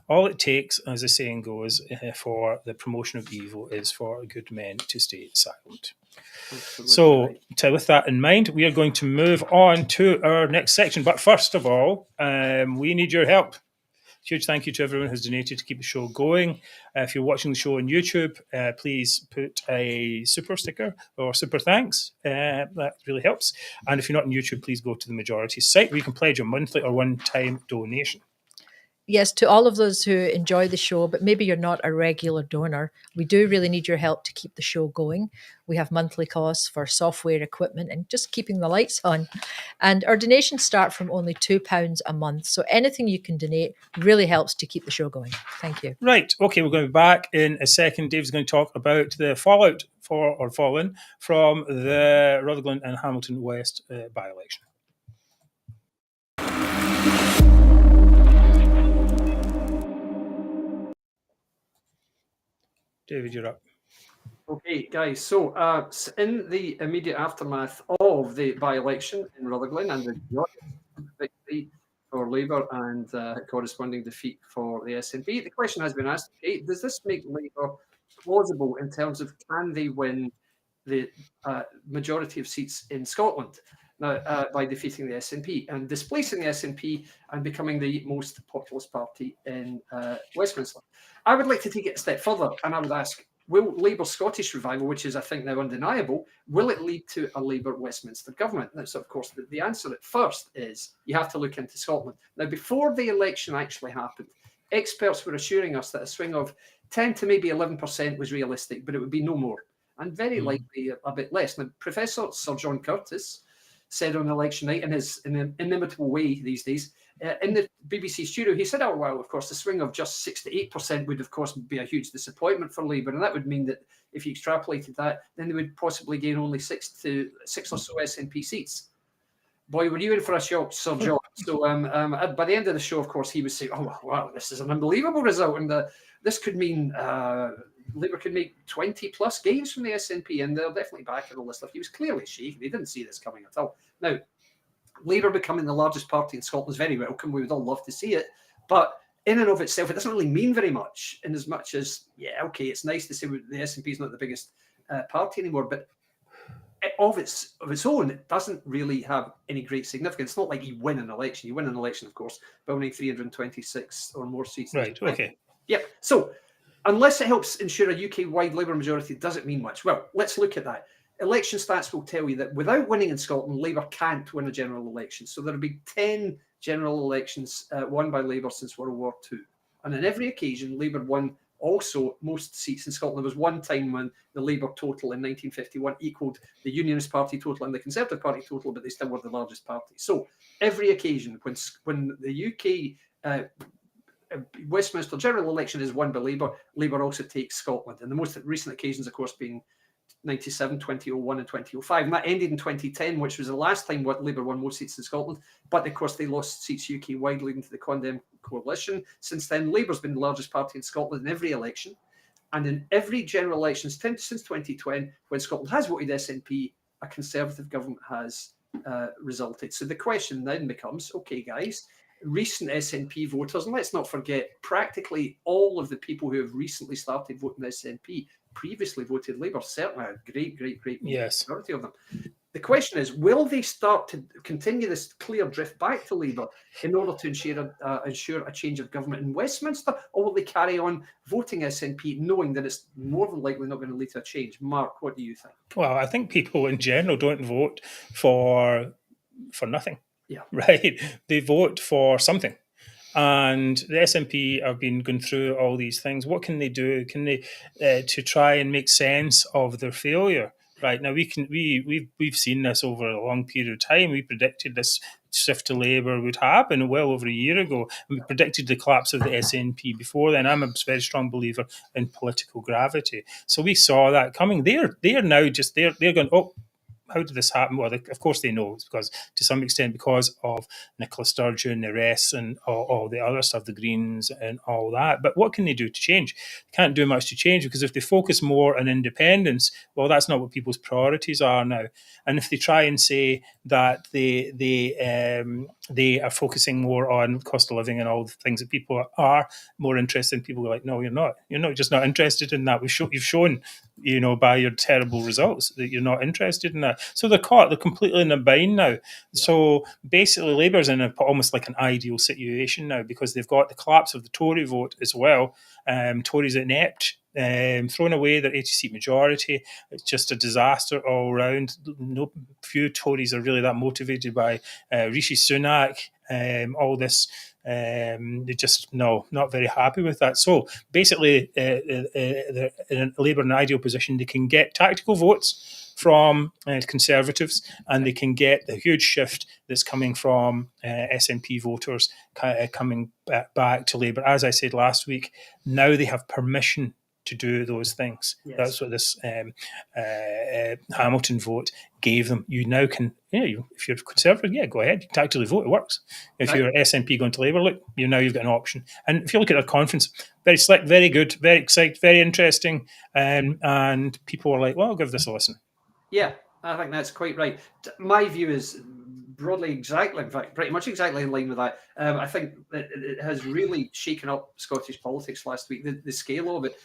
All it takes, as the saying goes, for the promotion of evil is for good men to stay silent. Absolutely So, right. with that in mind, we are going to move on to our next section. But first of all, we need your help. Huge thank you to everyone who's donated to keep the show going. If you're watching the show on YouTube, please put a super sticker or super thanks. That really helps. And if you're not on YouTube, please go to the Majority site where you can pledge a monthly or one-time donation. Yes, to all of those who enjoy the show, but maybe you're not a regular donor, we do really need your help to keep the show going. We have monthly costs for software, equipment, and just keeping the lights on. And our donations start from only £2 a month. So anything you can donate really helps to keep the show going. Thank you. Right. Okay, we're going to be back in a second. Dave's going to talk about the fallout fallen from the Rutherglen and Hamilton West by-election. David, you're up. Okay, guys, so in the immediate aftermath of the by-election in Rutherglen and the victory for Labour and corresponding defeat for the SNP, the question has been asked, okay, does this make Labour plausible in terms of can they win the majority of seats in Scotland now by defeating the SNP and displacing the SNP and becoming the most populist party in Westminster? I would like to take it a step further and I would ask, will Labour's Scottish revival, which is, I think, now undeniable, will it lead to a Labour Westminster government? Now, so, of course, the answer at first is you have to look into Scotland. Now, before the election actually happened, experts were assuring us that a swing of 10 to maybe 11% was realistic, but it would be no more, and very likely a bit less. Now, Professor Sir John Curtis said on election night in his inimitable way these days, in the BBC studio, he said, oh, well, of course, the swing of just 6 to 8% would, of course, be a huge disappointment for Labour. And that would mean that if you extrapolated that, then they would possibly gain only 6 or so SNP seats. Boy, were you in for a shock, Sir John. So by the end of the show, of course, he would say, oh, wow, this is an unbelievable result. And this could mean Labour could make 20 plus gains from the SNP, and they're definitely back in all this stuff. He was clearly shaking. He didn't see this coming at all. Now, Labour becoming the largest party in Scotland is very welcome. We would all love to see it. But in and of itself, it doesn't really mean very much, in as much as, yeah, okay, it's nice to say the SNP is not the biggest party anymore, but of its own, it doesn't really have any great significance. It's not like you win an election. You win an election, of course, by winning 326 or more seats. Right, okay. Yep. So unless it helps ensure a UK-wide Labour majority, it doesn't mean much. Well, let's look at that. Election stats will tell you that without winning in Scotland, Labour can't win a general election. So there have been 10 general elections won by Labour since World War II. And on every occasion, Labour won also most seats in Scotland. There was one time when the Labour total in 1951 equaled the Unionist Party total and the Conservative Party total, but they still were the largest party. So every occasion when the UK Westminster general election is won by Labour, Labour also takes Scotland. And the most recent occasions, of course, being 97, 2001 and 2005. And that ended in 2010, which was the last time Labour won most seats in Scotland. But, of course, they lost seats UK-wide, leading to the Condemned coalition. Since then, Labour's been the largest party in Scotland in every election. And in every general election since 2020, when Scotland has voted SNP, a Conservative government has resulted. So the question then becomes, OK, guys, recent SNP voters, and let's not forget, practically all of the people who have recently started voting SNP previously voted Labour, certainly a great majority of them. The question is, will they start to continue this clear drift back to Labour in order to ensure a change of government in Westminster, or will they carry on voting SNP knowing that it's more than likely not going to lead to a change? Mark, what do you think? Well, I think people in general don't vote for nothing. Yeah. Right? They vote for something. And the SNP have been going through all these things. What can they do? Can they to try and make sense of their failure? Right now, we've seen this over a long period of time. We predicted this shift to Labour would happen well over a year ago, and we predicted the collapse of the SNP before then. I'm a very strong believer in political gravity, so we saw that coming. They're now just they're going, oh, how did this happen? Well, of course they know. It's because, to some extent, because of Nicola Sturgeon, the rest, and all the other stuff, the Greens and all that. But what can they do to change? They can't do much to change, because if they focus more on independence, well, that's not what people's priorities are now. And if they try and say that they are focusing more on cost of living and all the things that people are more interested in, people are like, no, you're not. You're not just not interested in that. You've shown, by your terrible results that you're not interested in that. So they're caught. They're completely in a bind now. Yeah. So basically, Labour's in almost like an ideal situation now, because they've got the collapse of the Tory vote as well. Tories inept, throwing away their 80-seat majority. It's just a disaster all around. No few Tories are really that motivated by Rishi Sunak. All this, they just not very happy with that. So basically, they're in Labour in an ideal position. They can get tactical votes from Conservatives, and they can get the huge shift that's coming from SNP voters coming back to Labour. As I said last week, now they have permission to do those things. Yes. That's what this Hamilton vote gave them. You now can, if you're Conservative, go ahead, you can tactically vote. It works. If you're SNP going to Labour, look, you've got an option. And if you look at their conference, very slick, very good, very exciting, very interesting, and people are like, well, I'll give this a listen. Yeah, I think that's quite right. My view is broadly exactly, in fact, pretty much exactly in line with that. I think that it has really shaken up Scottish politics last week, the scale of it.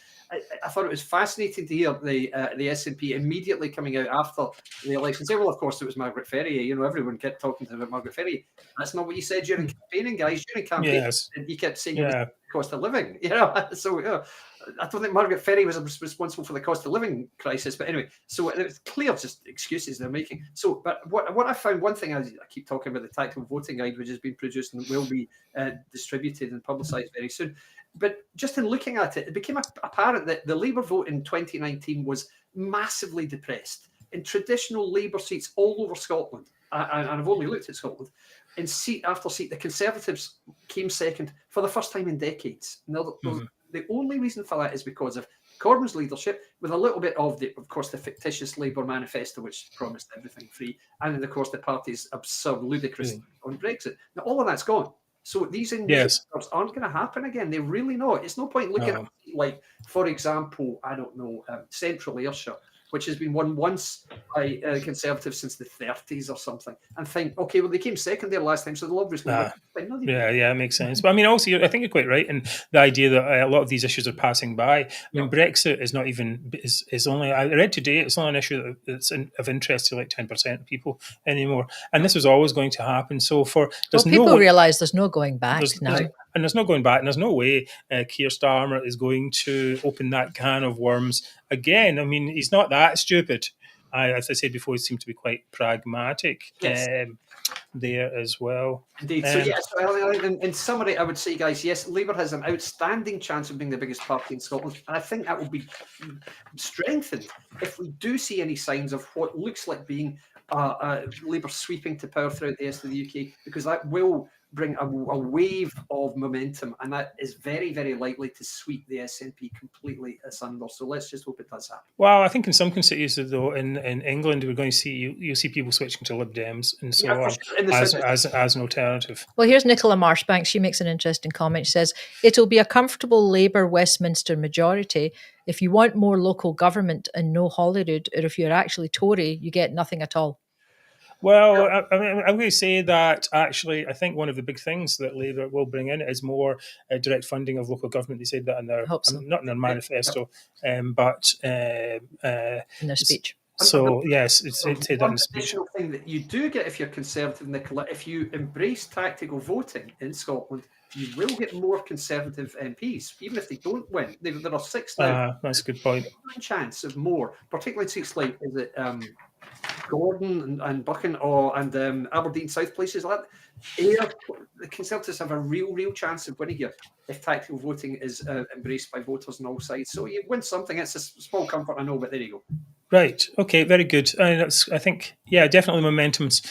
I thought it was fascinating to hear the SNP immediately coming out after the election say, well, of course, it was Margaret Ferrier. Everyone kept talking about Margaret Ferrier. That's not what you said during campaigning, guys. During campaigning, yes. You kept saying it was the cost of living. So I don't think Margaret Ferrier was responsible for the cost of living crisis. But anyway, so it's clear just excuses they're making. So, but what I found, one thing I keep talking about, the tactical voting guide, which has been produced and will be distributed and publicised very soon. But just in looking at it, it became apparent that the Labour vote in 2019 was massively depressed in traditional Labour seats all over Scotland. And I've only looked at Scotland. In seat after seat, the Conservatives came second for the first time in decades. Now, the only reason for that is because of Corbyn's leadership, with a little bit of course, the fictitious Labour manifesto, which promised everything free, and then, of course, the party's absurd, ludicrous on Brexit. Now, all of that's gone. So these initiatives aren't going to happen again. They really not. It's no point looking at, like, for example, I don't know, Centralise, which has been won once by Conservatives since the 30s or something, and think, okay, well, they came second there last time, so they'll obviously it makes sense. But I mean, also, I think you're quite right in the idea that a lot of these issues are passing by. I mean, Brexit is not even, is only, I read today, it's only an issue that's of interest to like 10% of people anymore. And this was always going to happen. So people realise there's no going back now. And there's no going back, and there's no way Keir Starmer is going to open that can of worms again. I mean, he's not that stupid. As I said before, he seemed to be quite pragmatic there as well. Indeed. So, in summary, I would say, guys, yes, Labour has an outstanding chance of being the biggest party in Scotland. And I think that will be strengthened if we do see any signs of what looks like being Labour sweeping to power throughout the rest of the UK, because that will bring a wave of momentum, and that is very, very likely to sweep the SNP completely asunder. So let's just hope it does happen. Well, I think in some constituencies, though, in England, we're going to see you'll see people switching to Lib Dems and so on as an alternative. Well, here's Nicola Marshbank. She makes an interesting comment. She says, it'll be a comfortable Labour Westminster majority. If you want more local government and no Holyrood, or if you're actually Tory, you get nothing at all. Well, I'm going to say that actually, I think one of the big things that Labour will bring in is more direct funding of local government. They said that in their, not in their manifesto, but in their speech. So, yes, it's said that in the speech. Additional thing that you do get if you're Conservative, Nicola, if you embrace tactical voting in Scotland, you will get more Conservative MPs, even if they don't win. There are 6 now. That's a good point. Chance of more, particularly seats like, is it Gordon and Buchan and Aberdeen South, places like that. The Conservatives have a real chance of winning here if tactical voting is embraced by voters on all sides. So you win something. It's a small comfort, I know, but there you go. Right. Okay. Very good. I think, definitely momentum's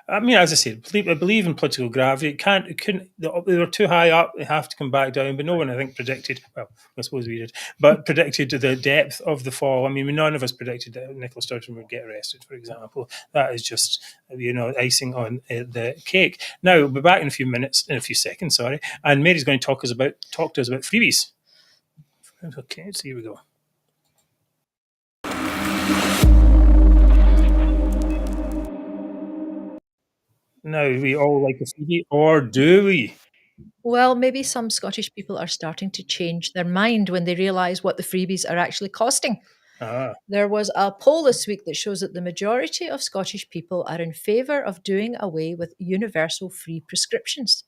I mean, as I said, I believe in political gravity. It couldn't. They were too high up. They have to come back down. But no one, I think, predicted. Well, I suppose we did, but predicted the depth of the fall. I mean, none of us predicted that Nicola Sturgeon would get arrested, for example. That is just, icing on the cake. Now we'll be back in a few seconds. Sorry, and Mary's going to talk to us about freebies. Okay, so here we go. Now, we all like a freebie, or do we? Well, maybe some Scottish people are starting to change their mind when they realise what the freebies are actually costing. There was a poll this week that shows that the majority of Scottish people are in favour of doing away with universal free prescriptions.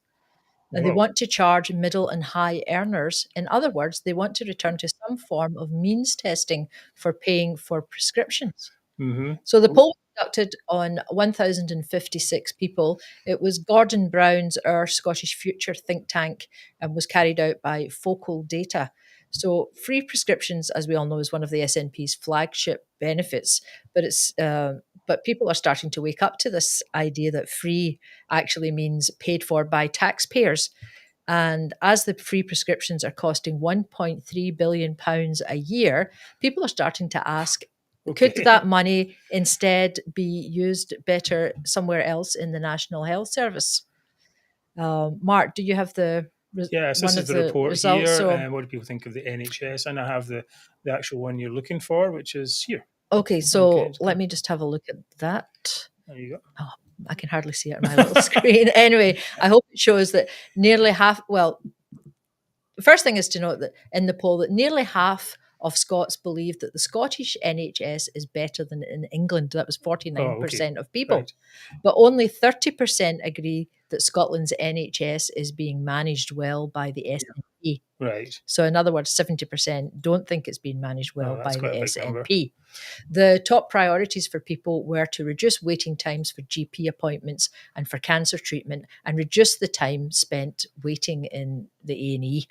And they want to charge middle and high earners. In other words, they want to return to some form of means testing for paying for prescriptions. Mm-hmm. So the poll was conducted on 1,056 people. It was Gordon Brown's Our Scottish Future think tank and was carried out by Focal Data. So free prescriptions, as we all know, is one of the SNP's flagship benefits, but people are starting to wake up to this idea that free actually means paid for by taxpayers. And as the free prescriptions are costing £1.3 billion a year, people are starting to ask, could that money instead be used better somewhere else in the National Health Service? Mark, do you have the Yes, this is the report results? here. So, what do people think of the NHS? And I have the actual one you're looking for, which is here. Okay, so let me just have a look at that. There you go. Oh, I can hardly see it on my little screen. Anyway, I hope it shows that nearly half, well, the first thing is to note that in the poll that nearly half of Scots believe that the Scottish NHS is better than in England. That was 49% of people. Right. But only 30% agree that Scotland's NHS is being managed well by the SNP. Right. So in other words, 70% don't think it's being managed well by the SNP. The top priorities for people were to reduce waiting times for GP appointments and for cancer treatment and reduce the time spent waiting in the A&E.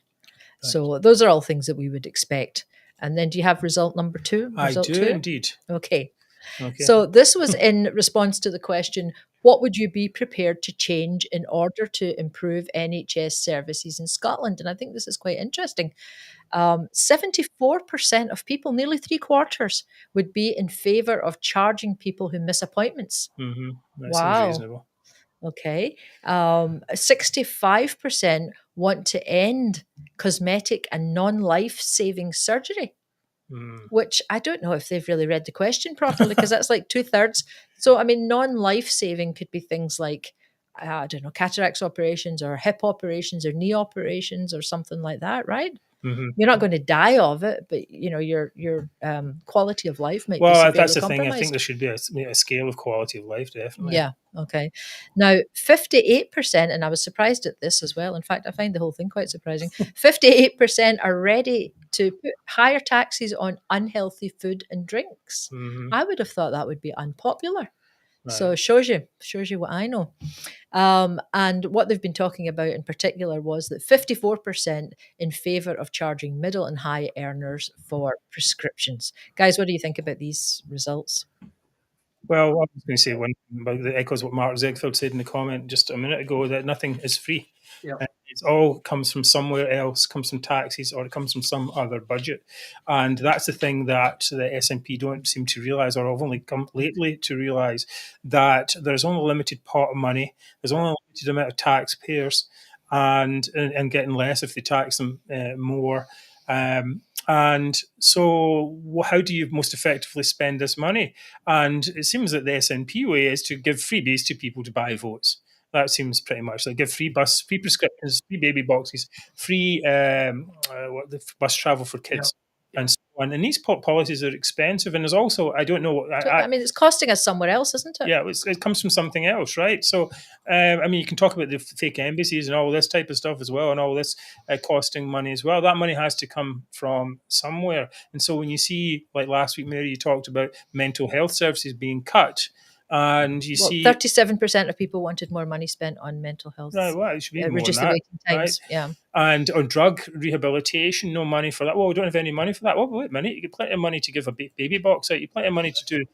Right. So those are all things that we would expect. And then do you have result number 2? I do indeed. Okay. So this was in response to the question, what would you be prepared to change in order to improve NHS services in Scotland? And I think this is quite interesting. 74% of people, nearly 3/4, would be in favour of charging people who miss appointments. Mm-hmm. That seems reasonable. Okay. 65% want to end cosmetic and non-life-saving surgery, which I don't know if they've really read the question properly, because that's like 2/3. So, I mean, non-life-saving could be things like, I don't know, cataracts operations or hip operations or knee operations or something like that, right? Mm-hmm. You're not going to die of it, but your quality of life might be severely that's the compromised. thing. I think there should be a scale of quality of life, definitely. Yeah. Okay. Now, 58%, and I was surprised at this as well. In fact, I find the whole thing quite surprising. 58% are ready to put higher taxes on unhealthy food and drinks. Mm-hmm. I would have thought that would be unpopular. Right. So shows you what I know. And what they've been talking about in particular was that 54% in favour of charging middle and high earners for prescriptions. Guys, what do you think about these results? Well, I was going to say one thing about that echoes what Mark Zegfeld said in the comment just a minute ago, that nothing is free. Yeah. It all comes from somewhere else, comes from taxes, or it comes from some other budget. And that's the thing that the SNP don't seem to realise, or have only come lately to realise, that there's only a limited pot of money, there's only a limited amount of taxpayers, and getting less if they tax them more. And so how do you most effectively spend this money? And it seems that the SNP way is to give freebies to people to buy votes. That seems pretty much like give free prescriptions, free baby boxes, free bus travel for kids, and so on. And these policies are expensive, and there's also, I don't know. I mean, it's costing us somewhere else, isn't it? Yeah, it comes from something else, right? So, I mean, you can talk about the fake embassies and all this type of stuff as well, and all this costing money as well. That money has to come from somewhere. And so when you see, like last week, Mary, you talked about mental health services being cut, and you see 37% of people wanted more money spent on mental health. Right, well, it should be reduce the waiting times. Right? Yeah, and on drug rehabilitation, no money for that. Well, we don't have any money for that. Well, wait a minute, you get plenty of money to give a baby box out. You plenty of money to do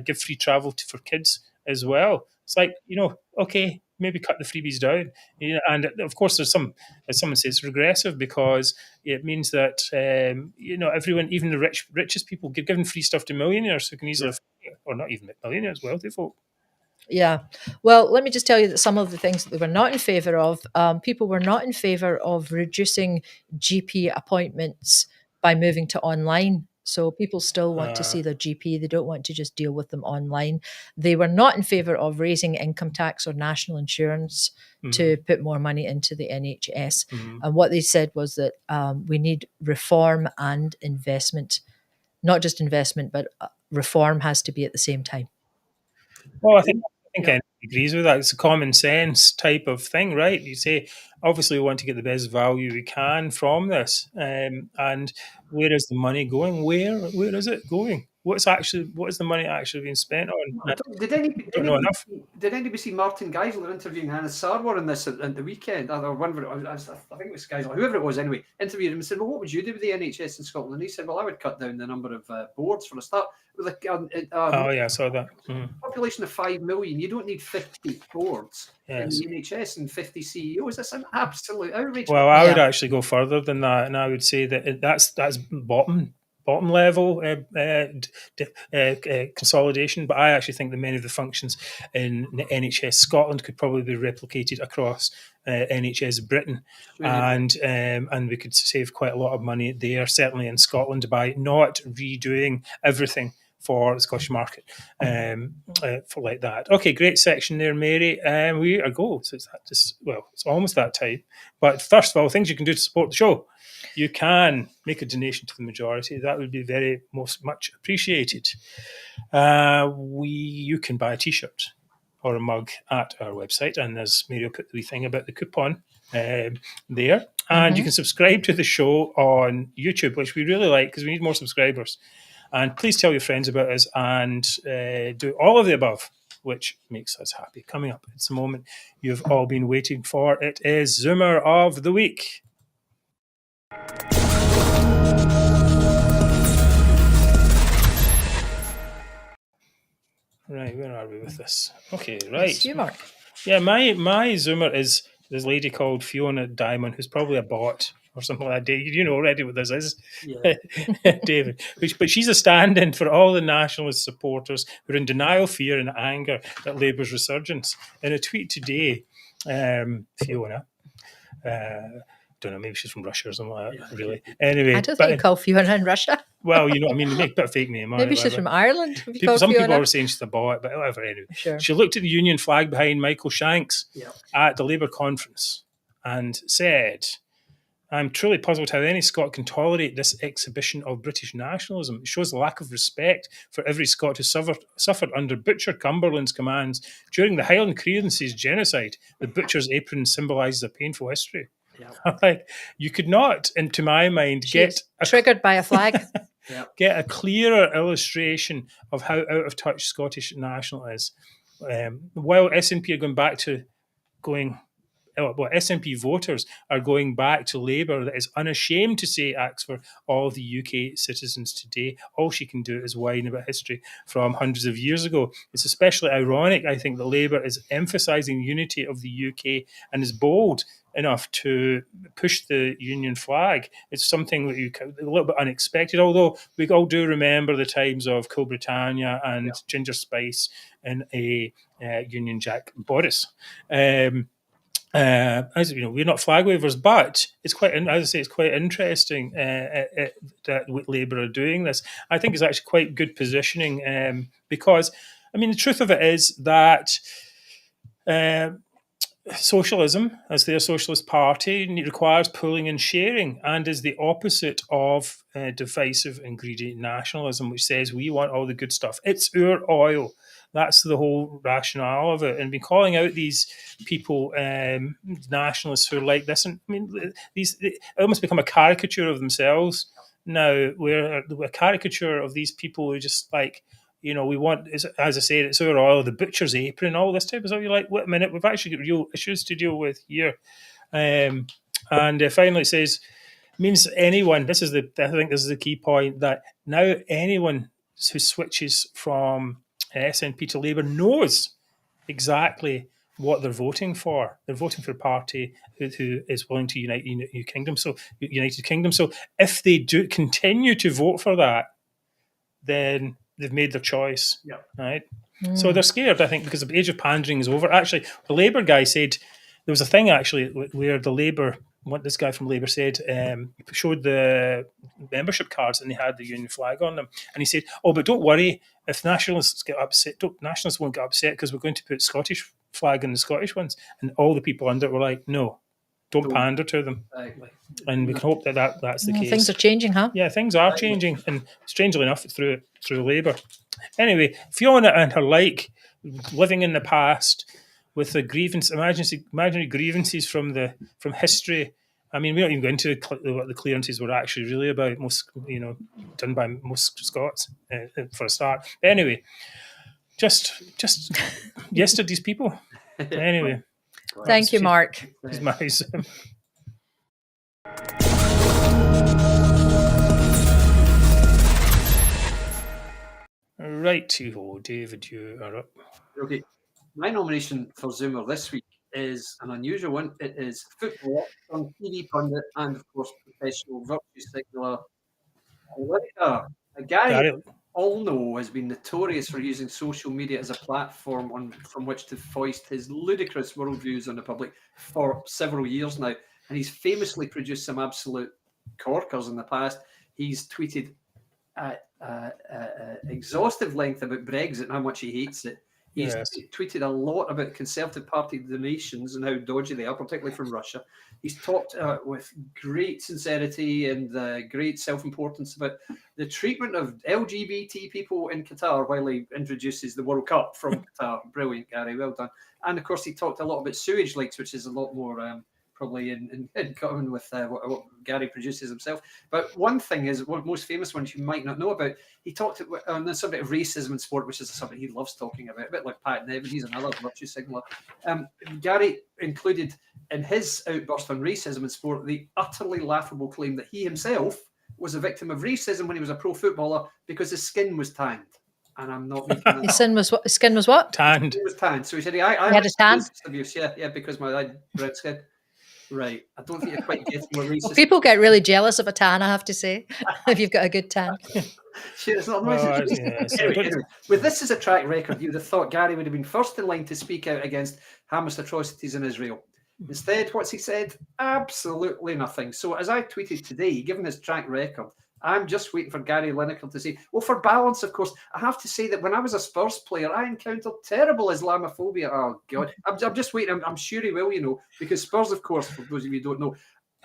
give free travel for kids as well. It's like, okay, maybe cut the freebies down. And of course, there's some, as someone says, regressive, because it means that everyone, even the richest people, get given free stuff to millionaires who can easily, or not even millionaires, wealthy folk. Yeah. Well, let me just tell you that some of the things that they were not in favour of, people were not in favour of reducing GP appointments by moving to online. So people still want to see their GP. They don't want to just deal with them online. They were not in favour of raising income tax or national insurance to put more money into the NHS. And what they said was that we need reform and investment. Not just investment, but reform has to be at the same time. Well, I think anyone agrees with that. It's a common sense type of thing, right? You say, obviously, we want to get the best value we can from this, and where is the money going? Where is it going? What is the money actually being spent on? Did anybody see Martin Geisler interviewing Hannah Sarwar on this at the weekend? Or whatever it was, I think it was Geisler, whoever it was anyway, interviewed him and said, well, what would you do with the NHS in Scotland? And he said, well, I would cut down the number of boards for a start. With I saw that. Population of 5 million, you don't need 50 boards in the NHS and 50 CEOs. That's an absolute outrage. Well, I would actually go further than that, and I would say that that's bottom level consolidation. But I actually think that many of the functions in the NHS Scotland could probably be replicated across NHS Britain, and we could save quite a lot of money there, certainly in Scotland, by not redoing everything for the Scottish market, for like that. Okay, great section there, Mary. We are go. So it's almost that time. But first of all, things you can do to support the show. You can make a donation to the majority. That would be very much appreciated. You can buy a T-shirt or a mug at our website, and as Mary will put the wee thing about the coupon there. And you can subscribe to the show on YouTube, which we really like because we need more subscribers. And please tell your friends about us and do all of the above, which makes us happy. Coming up, it's the moment you've all been waiting for. It is Zoomer of the Week. Right, where are we with this? Okay, right. It's you, Mark. Yeah, my Zoomer is this lady called Fiona Diamond, who's probably a bot or something like that. You know already what this is, David. But she's a stand-in for all the nationalist supporters who are in denial, fear and anger at Labour's resurgence. In a tweet today, Fiona, don't know, maybe she's from Russia or something like that, really. Anyway, I don't think you call Fiona in Russia. Well, you know what I mean, they make a bit of fake name. Maybe she's from Ireland. Some people are saying she's a bot, but whatever, anyway. Sure. She looked at the Union flag behind Michael Shanks at the Labour conference and said, I'm truly puzzled how any Scot can tolerate this exhibition of British nationalism. It shows the lack of respect for every Scot who suffered under Butcher Cumberland's commands during the Highland Clearances genocide. The butcher's apron symbolises a painful history. Like, you could not, and to my mind, get triggered by a flag. Get a clearer illustration of how out of touch Scottish National is. While SNP are going back to SNP voters are going back to Labour that is unashamed to say it acts for all of the UK citizens today. All she can do is whine about history from hundreds of years ago. It's especially ironic, I think, that Labour is emphasising the unity of the UK and is bold enough to push the Union flag. It's something that a little bit unexpected, although we all do remember the times of Cool Britannia and Ginger Spice and a Union Jack Boris. As you know, we're not flag wavers, but it's quite, as I say, it's quite interesting that Labour are doing this. I think it's actually quite good positioning because, I mean, the truth of it is that socialism, as their socialist party, requires pooling and sharing and is the opposite of divisive and greedy nationalism, which says we want all the good stuff. It's our oil. That's the whole rationale of it. And been calling out these people, nationalists who are like this. And I mean, they almost become a caricature of themselves now. We're a caricature of these people who just like, you know, we want, as I said, it's our oil, the butcher's apron, all this type of stuff. You're like, wait a minute, we've actually got real issues to deal with here. And finally it says, means anyone, I think this is the key point, that now anyone who switches from SNP to Labour knows exactly what they're voting for. They're voting for a party who is willing to unite United Kingdom. So if they do continue to vote for that, then they've made their choice, right? So they're scared, I think, because the age of pandering is over. Actually, the Labour guy said there was a thing actually where the Labour, what this guy from Labour said, showed the membership cards and they had the Union flag on them, and he said, "Oh, but don't worry, if nationalists get upset, nationalists won't get upset because we're going to put Scottish flag in the Scottish ones." And all the people under it were like, "No, don't pander to them." Exactly. And we can hope that's the case. Things are changing, huh? Yeah, things are changing, and strangely enough, through Labour. Anyway, Fiona and her living in the past with the imaginary grievances from history. I mean, we don't even go into what the clearances were actually really about. Most, done by most Scots for a start. Anyway, just yesterday's people. Anyway, Thank you, Mark. It's my Right-to-ho, David, you are up. Okay. My nomination for Zoomer this week is an unusual one. It is footballer, on TV pundit, and of course professional virtue signaller, Lineker. A guy we all know has been notorious for using social media as a platform from which to foist his ludicrous worldviews on the public for several years now. And he's famously produced some absolute corkers in the past. He's tweeted at exhaustive length about Brexit and how much he hates it. He's tweeted a lot about Conservative Party donations and how dodgy they are, particularly from Russia. He's talked with great sincerity and great self-importance about the treatment of LGBT people in Qatar while he introduces the World Cup from Qatar. Brilliant, Gary. Well done. And, of course, he talked a lot about sewage leaks, which is a lot more probably in common with what Gary produces himself. But one thing is, one of the most famous ones you might not know about, he talked on the subject of racism in sport, which is a subject he loves talking about, a bit like Pat Nevin. He's another virtue signaller. Gary included in his outburst on racism in sport the utterly laughable claim that he himself was a victim of racism when he was a pro footballer because his skin was tanned. And I'm not making that up. His skin was what? Tanned. It was tanned. So he said, I had a tan? Abuse. Yeah, because I had brown skin. Right. I don't think you're quite getting what racist. Well, people get really jealous of a tan, I have to say, if you've got a good tan. Sure, it's not anyway, with this as a track record, you would have thought Gary would have been first in line to speak out against Hamas atrocities in Israel. Instead, what's he said? Absolutely nothing. So as I tweeted today, given his track record, I'm just waiting for Gary Lineker to say, well, for balance, of course, I have to say that when I was a Spurs player, I encountered terrible Islamophobia. Oh, God. I'm just waiting. I'm sure he will, because Spurs, of course, for those of you who don't know,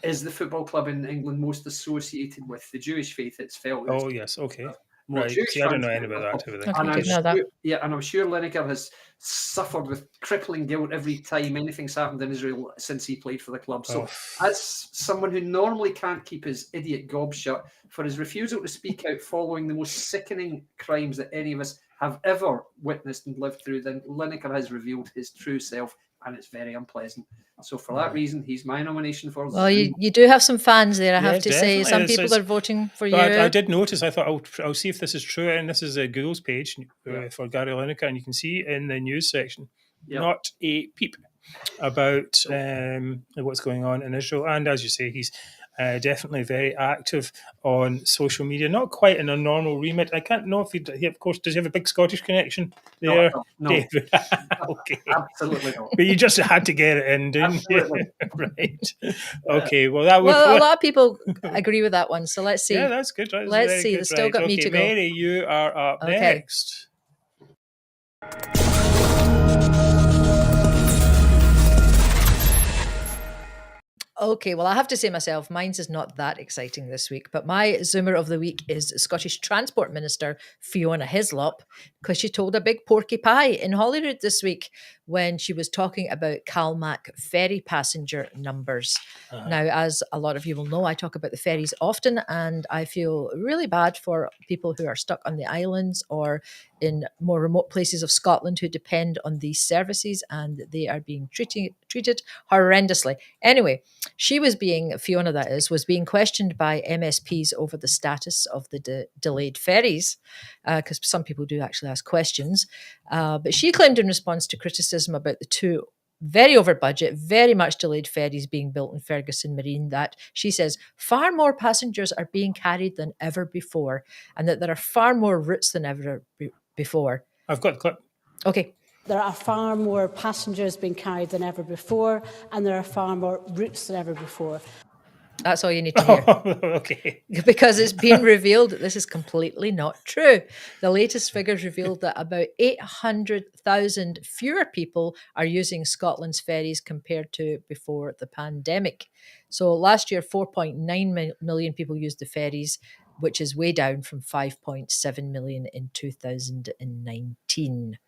is the football club in England most associated with the Jewish faith. It's felt. Oh, yes. Okay. Right. See, I don't know anything about that. And I'm sure Lineker has suffered with crippling guilt every time anything's happened in Israel since he played for the club. So as someone who normally can't keep his idiot gob shut, for his refusal to speak out following the most sickening crimes that any of us have ever witnessed and lived through, then Lineker has revealed his true self, and it's very unpleasant. So for that reason, he's my nomination for... Well, you do have some fans there, I have to say. Some people are voting for you. I did notice, I thought, I'll see if this is true, and this is Google's page for Gary Lineker, and you can see in the news section, not a peep about what's going on in Israel. And as you say, he's definitely very active on social media, not quite in a normal remit. I can't know if he of course, does he have a big Scottish connection there, no. David? Okay. Absolutely not. But you just had to get it in, didn't you? Right. Okay, well, a lot of people agree with that one, so let's see. Yeah, that's good. Right? Let's see. There's still got me to go. Mary, you are up next. Okay, well, I have to say myself, mine's is not that exciting this week, but my Zoomer of the week is Scottish Transport Minister Fiona Hyslop, because she told a big porky pie in Holyrood this week when she was talking about Calmac ferry passenger numbers. Now, as a lot of you will know, I talk about the ferries often, and I feel really bad for people who are stuck on the islands or in more remote places of Scotland who depend on these services, and they are being treated horrendously. Anyway, Fiona that is, was being questioned by MSPs over the status of the delayed ferries, because some people do actually ask questions. But she claimed in response to criticism criticism about the two very over budget, very much delayed ferries being built in Ferguson Marine, that she says far more passengers are being carried than ever before, and that there are far more routes than ever before. I've got the clip. Okay. There are far more passengers being carried than ever before, and there are far more routes than ever before. That's all you need to hear. Okay. Because it's been revealed that this is completely not true. The latest figures revealed that about 800,000 fewer people are using Scotland's ferries compared to before the pandemic. So last year, 4.9 million people used the ferries, which is way down from 5.7 million in 2019.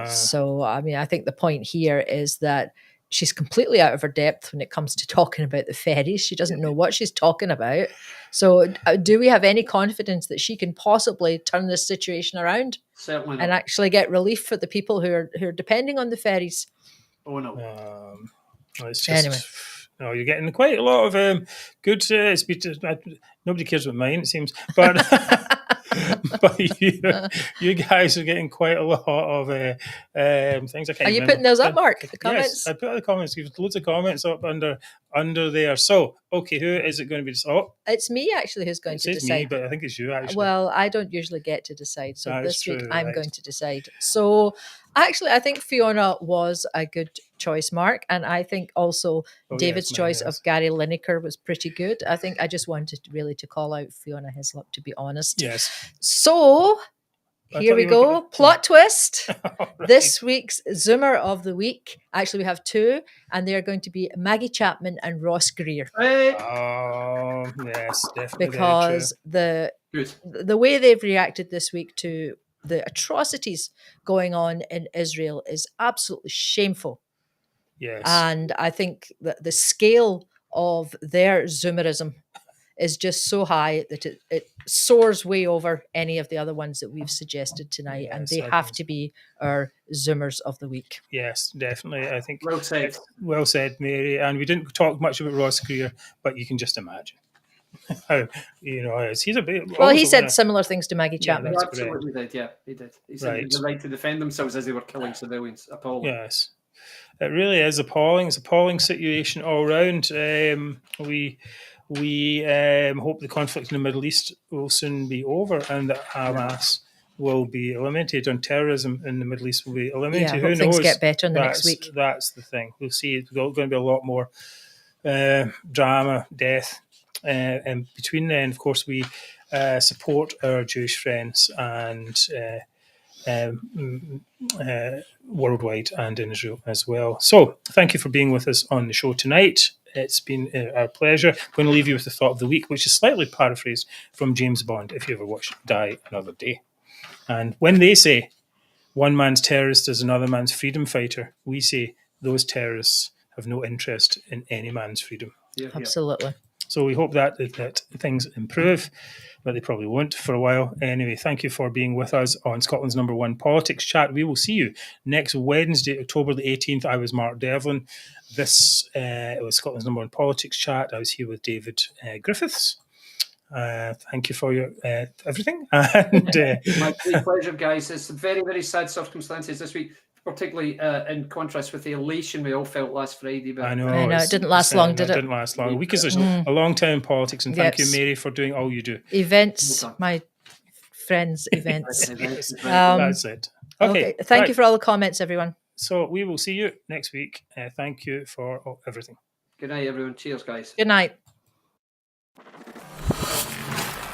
So, I mean, I think the point here is that she's completely out of her depth when it comes to talking about the ferries. She doesn't know what she's talking about. So do we have any confidence that she can possibly turn this situation around? Certainly not. And actually get relief for the people who are depending on the ferries? Oh, no. It's just, anyway. No, you're getting quite a lot of good speeches. Nobody cares about mine, it seems. But but you guys are getting quite a lot of things. Are you putting those up, Mark? The comments? Yes, I put the comments. You've loads of comments up under there. So, okay, who is it going to be? Oh, it's me actually who's going to decide. Me, but I think it's you actually. Well, I don't usually get to decide, so this week I'm going to decide. So, actually, I think Fiona was a good choice, Mark, and I think also David's choice of Gary Lineker was pretty good. I think I just wanted really to call out Fiona Hyslop, to be honest. Yes. So here we go. Plot twist. Right. This week's Zoomer of the week. Actually, we have two, and they are going to be Maggie Chapman and Ross Greer. Oh, yes, definitely. Because the way they've reacted this week to the atrocities going on in Israel is absolutely shameful. Yes. And I think that the scale of their Zoomerism is just so high that it soars way over any of the other ones that we've suggested tonight. Yes, and they have to be our Zoomers of the week. Yes, definitely. I think well said. Well said, Mary. And we didn't talk much about Ross Greer, but you can just imagine how, he's a bit... Well, he said similar things to Maggie Chapman. Yeah, absolutely did, yeah, he did. He said the right to defend themselves as they were killing civilians. Appalling. Yes. It really is appalling. It's an appalling situation all around. We hope the conflict in the Middle East will soon be over and that Hamas will be eliminated and terrorism in the Middle East will be eliminated. Yeah, Who knows? Things get better in the next week. That's the thing. We'll see. It's going to be a lot more drama, death. And between then, of course, we support our Jewish friends and worldwide and in Israel as well. So thank you for being with us on the show tonight. It's been our pleasure. I'm going to leave you with the thought of the week, which is slightly paraphrased from James Bond, if you ever watched Die Another Day. And when they say one man's terrorist is another man's freedom fighter, we say those terrorists have no interest in any man's freedom. Yeah, absolutely. So we hope that things improve, but they probably won't for a while. Anyway, thank you for being with us on Scotland's #1 Politics Chat. We will see you next Wednesday, October the 18th. I was Mark Devlin. This was Scotland's #1 Politics Chat. I was here with David Griffiths. Thank you for your everything. And, my great pleasure, guys. It's very, very sad circumstances this week, particularly in contrast with the elation we all felt last Friday. But I know it didn't last long, did it? It didn't last long. A week is a long time in politics, and thank you, Mary, for doing all you do. Events, my friends' events. That's it. Okay. Thank you for all the comments, everyone. So we will see you next week. Thank you for everything. Good night, everyone. Cheers, guys. Good night.